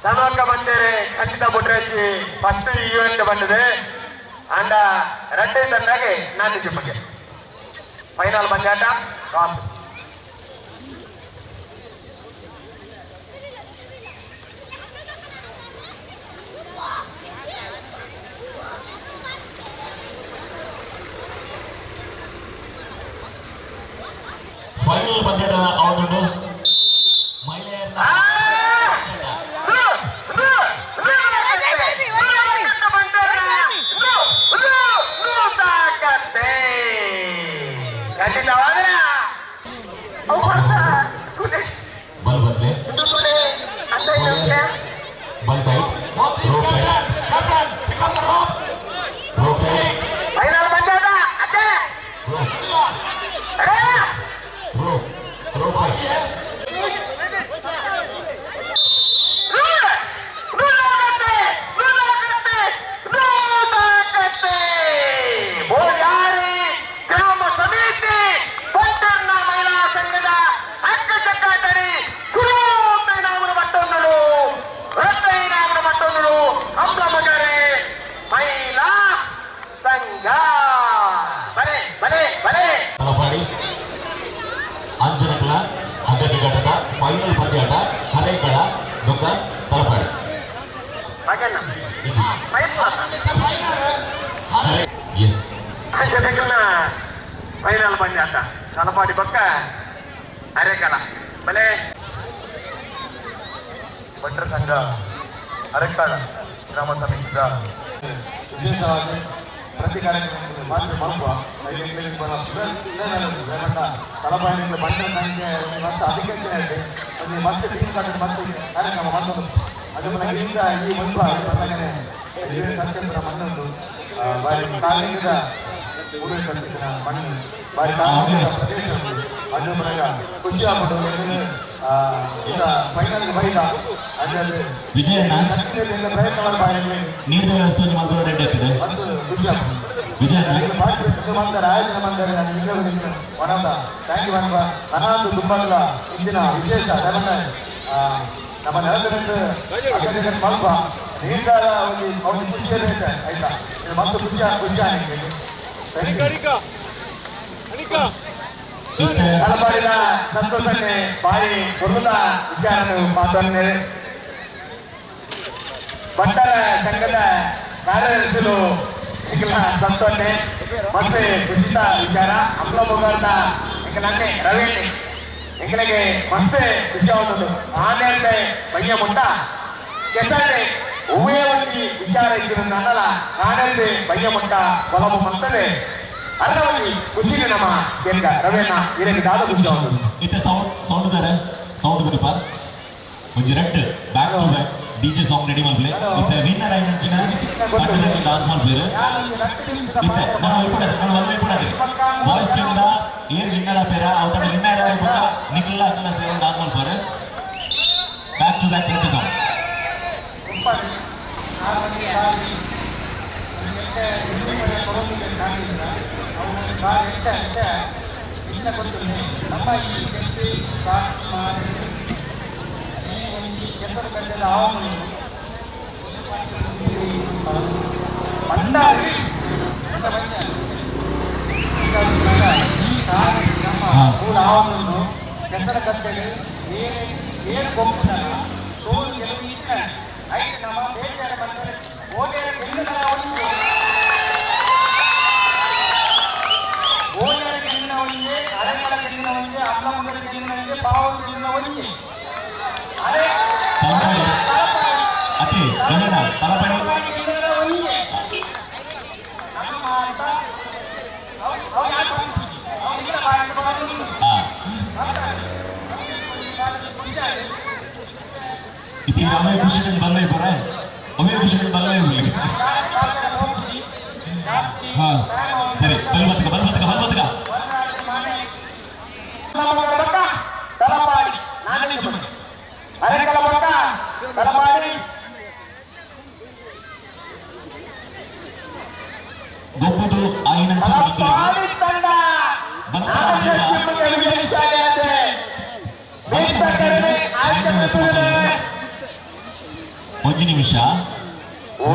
ಧನೊಕ್ಕ ಬಂದೇರೆ ಖಂಡಿತ ಬಿಟ್ರೆ ಫಸ್ಟ್ ಈವೆಂಟ್ ಬಂದಿದೆ. ಅಂಡ ರೆಡ್ಡೆ ತಂಡಗೆ ನಾನು ಜಿಮ್ಮಗೆ ಫೈನಲ್ ಬಂದಾಟ ಟಾಸ್ ಫೈನಲ್ ಬಂದಿಡ ಅವನು ಮಹಿಳೆಯರನ್ನ ಬಲ್ ಬದಲೆ ಬಲ್ ಟೈಟ್ ಫೈನಲ್ ಬಂದಾಟ ಅದೇ ಅಂಜನಕಲ ಅಗ್ಗಜಘಟ್ಟದ ಫೈನಲ್ ಪಂದ್ಯಾಟ ಹರೇಕಳ ಡೊಕ್ಕ ತಲಪಾಡಿ ಎಸ್ ಅಂಜನಕಲ್ನ ಫೈನಲ್ ಪಂದ್ಯಾಟ ತಲಪಾಡಿ ಪಕ್ಕ ಹರೇಕಳ ಬಲೆ ಭಟ್ರ ಸಂಘ ಹರೇಕಳ ಗ್ರಾಮ ಸಮಿತಿದ ವಿಶೇಷವಾಗಿ ಪ್ರತಿ ಕಾರ್ಯಕ್ರಮದಲ್ಲಿ ಮಾತ್ರ ಮಹತ್ವ ತಲಪಾಡಿಗೆ ಬಂಡ ಸಂಖ್ಯೆ ವರ್ಷ ಅದಕ್ಕೆ ಒಂದು ಮತ್ತೆ ಟೀಮ್ ಕಟ್ಟಡ ಮತ್ತೆ ಕಾರ್ಯಕ್ರಮ ಮಾಡ್ಕೊಂಡು ಅದು ನನಗಿಂದ ಈ ಮುಲ್ಪ ಬಂದಾಗಲೇ ಸಂಖ್ಯೆ ಮಣ್ಣೊಂದು ಬಾರಿ ಕಾಲಿಂಗದ ಉಡುಗೆ ಕಟ್ಟಿದ ಮಣ್ಣು ಬಾರಿ ಕಾಲಿಂಗದ ಪ್ರದೇಶದಲ್ಲಿ ಅದು ನನಗೆ ಖುಷಿ ಆಗ್ಬಿಟ್ಟು ಈಗ ಫೈನಲ್ಗೆ ಬೈದ ಅದೇ ವಿಜಯಣ್ಣ ಶಕ್ತಿಯಿಂದ ಪ್ರಯತ್ನ ಮಾಡಿ ನೀಡಿದ ವ್ಯವಸ್ಥೆಯನ್ನು ಮಾತ್ರ ರೆಡಿ ಆಗ್ತದೆ ಮತ್ತು ಖುಷಿ ಆಗ್ತದೆ ಮಾಡ್ತಾರೆ ಆಯೋಜನೆ ಮಾಡ್ತಾರೆ ಒಣದ ಥ್ಯಾಂಕ್ ಯು ಅನ್ಬ ನನ್ನದು ತುಂಬ ಇಂದಿನ ವಿಶೇಷ ನಮ್ಮ ನೆಲದ ಸ್ವಲ್ಪ ನೀರಾದ ಒಂದು ಖುಷಿ ಆಯ್ತಾ ಮತ್ತು ಹಲವಾರಿನ ಸಂತೋಷಕ್ಕೆ ಭಾರಿ ಮೊದಲ ವಿಚಾರ ಮಾತನಾಡಿದೆ ಬಂಟರ ಸಂಘದ ಕಾರ್ಯದರ್ಶಿಗಳು ಸಂತೋಷೆ ಮತ್ತೆ ಖುಷಿತ ವಿಚಾರ ಅಮ್ಲ ಮುಖಾಂತರ ಎಂಕಲಂಗೆ ರವಿ ಎಂಕಲಿಗೆ ಮತ್ತೆ ವಿಷಯ ಆನೆಯಂತೆ ಬಯ್ಯ ಮುಟ್ಟ ಕೆಸರೆ ಉಭಯ ಒಂದು ವಿಚಾರ ಇದ್ದಿರೋ ನನ್ನಲ್ಲ ಆನೆಯಂತೆ ಬಯ್ಯ ಮುಟ್ಟ ಒಲವು ಮಂತದೆ ಅರ್ಧವಾಗಿ ಖುಷಿಗೆ ನಮ್ಮ ಕೇಂದ್ರ ರವಿಯನ್ನ ಇದಕ್ಕೆ ದಾದ ಖುಷಿ ಆಗುದು ಇತ್ತೆ ಸೌಂಡ್ ದಲ್ಪ ಒಂಜಿ red back to back DJ song ready ಮಾಡ್ಲೆ ಇತ್ತೆ ವಿನ್ನರ್ ಆಯ್ನಂಚಿನ ಪಾಟದಲ್ಲಿ ಡಾನ್ಸ್ ಮಾಡ್ಬೇರು ಇತ್ತೆ ನಾನು ಒಳ್ಳೆ ಕೂಡದೆ ವಾಯ್ಸ್ ಇಂದ ಏರ್ ವಿನ್ನರ್ ಆಪೇರ ಅವತನ ವಿನ್ನರ್ ಆಗಿಬಿಟ್ಟ ನಿಖಿಲ ಅಕ್ಲ ಸೇರಿ ಡಾನ್ಸ್ ಮಾಡ್ತಾರೆ back to back red song ನಮ್ಮ ಈ ಕೆಸರು ಕಟ್ಟದ ಭಂಡಾರಿ ಮೂಲ ಆವನ್ನು ಕೆಸರ ಕಟ್ಟೆಗೆ ಏನು ಕೊಂಬುತ್ತಾರ ಸೋಲು ಕೆಲವು ಇತ್ತ ಐದು ನಮ್ಮ ಬೇಜಾರ ಬಂದರೆ ಓದಿಯ ಗೆಲ್ಲದ ಓದಿಯ ಗೆಲ್ಲಿನ ಒಂದೇ ಅರೆಮಳ ಗೆಲ್ಲಿನ ಒಂದೇ ಅಮ್ಮಗಳ ಗೆಲ್ಲಿನ ಒಂದೇ ಪಾವನ ಗೆಲ್ಲಿನ ಒಂದೇ ಅರೆ ಅತಿ ರವೀನಾ ತಲಪಡಿ इति रामे खुशी में बल्ले पड़ा है अभी खुशी में बल्ले बोले हाँ सही बल मत का तलपाड़ी नानी चुप अरे कलबट्टा तलपाड़ी गोपुदु आयनंचन तलपाड़ी तंडा नानी चुप के विचार आते बीच करने आज के सुने ಒಂದು ನಿಮಿಷ ಓ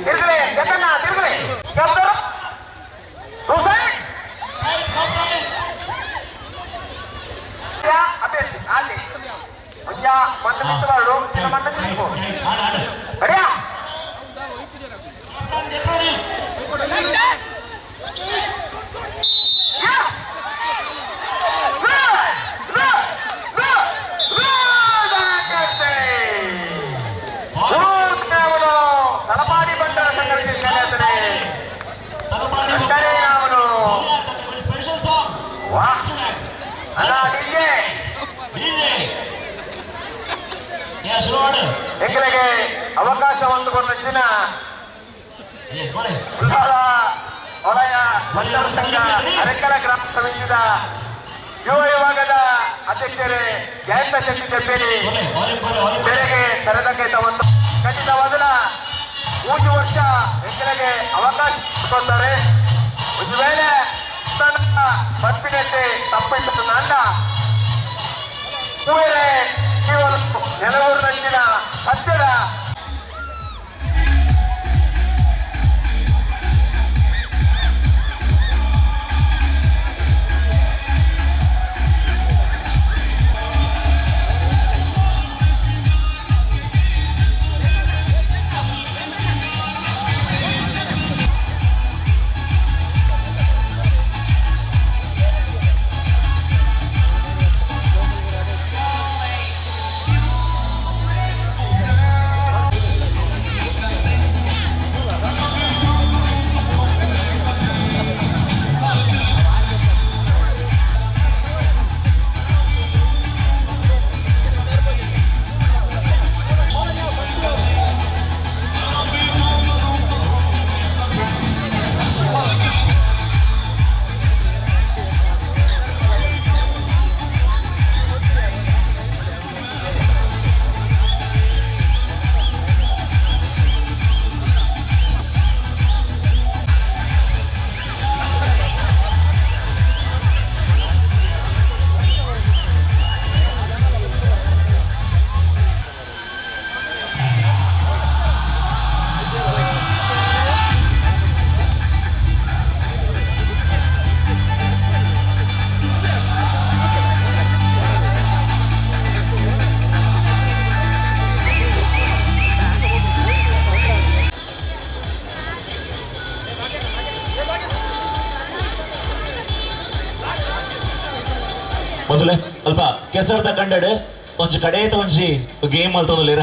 ತಿರ್ಗಲೆ ಜಗನ್ನ ತಿರ್ಗಲೆ ಕಬ್ಬರು ರೂಪಾಯಿ ಅಭ್ಯರ್ಥಿ ಅಲ್ಲಿ ಒಂಜ ಮಂದ ನಿಂತುಗಳು ಚಿನ್ನ ಮಂದ ನಿಂತು ಬಡಿಯಾ ತಲಪಾಡಿ ಬಂಡರ ಸಂಘಕ್ಕೆ ಕರೆಯುತ್ತದೆ ಅವನು ಎಂಗಳಿಗೆ ಅವಕಾಶ ಹೊಂದಿಕೊಂಡಿನ ವಲಯ ಬಂಡರ ಸಂಘ ಅರೆಕಲ ಗ್ರಾಮ ಸಮಿತಿಯ ಯುವ ವಿಭಾಗದ ಅಧ್ಯಕ್ಷರೇ ಜಯಂತ ಶೆಟ್ಟಿ ಕಪ್ಪೇರಿ ಬೆಳೆಗೆ ತರಬೇತಿ ಒಂದು ಖಂಡಿತ ಮೊದಲ 3 ವರ್ಷ ಎಂಗಳಿಗೆ ಅವಕಾಶ ಕೊಡ್ತಾರೆ ಒಂದು ವೇಳೆ ಬಸ್ಸಿನಂತೆ ತಪ್ಪಿಟ್ಟು ನನ್ನ ಕೇವಲ ನೆಲವೂರಿನ ಹತ್ತಿರ ಮೊದಲೇ ಅಲ್ಪ ಕೆಸರ್ದ ಕಂಡಡ್ ಒಂಜಿ ಕಡೆತ ಒಂಜಿ ಗೇಮ್ ಅಲ್ತೊಂದುಲ್ಲೆರ್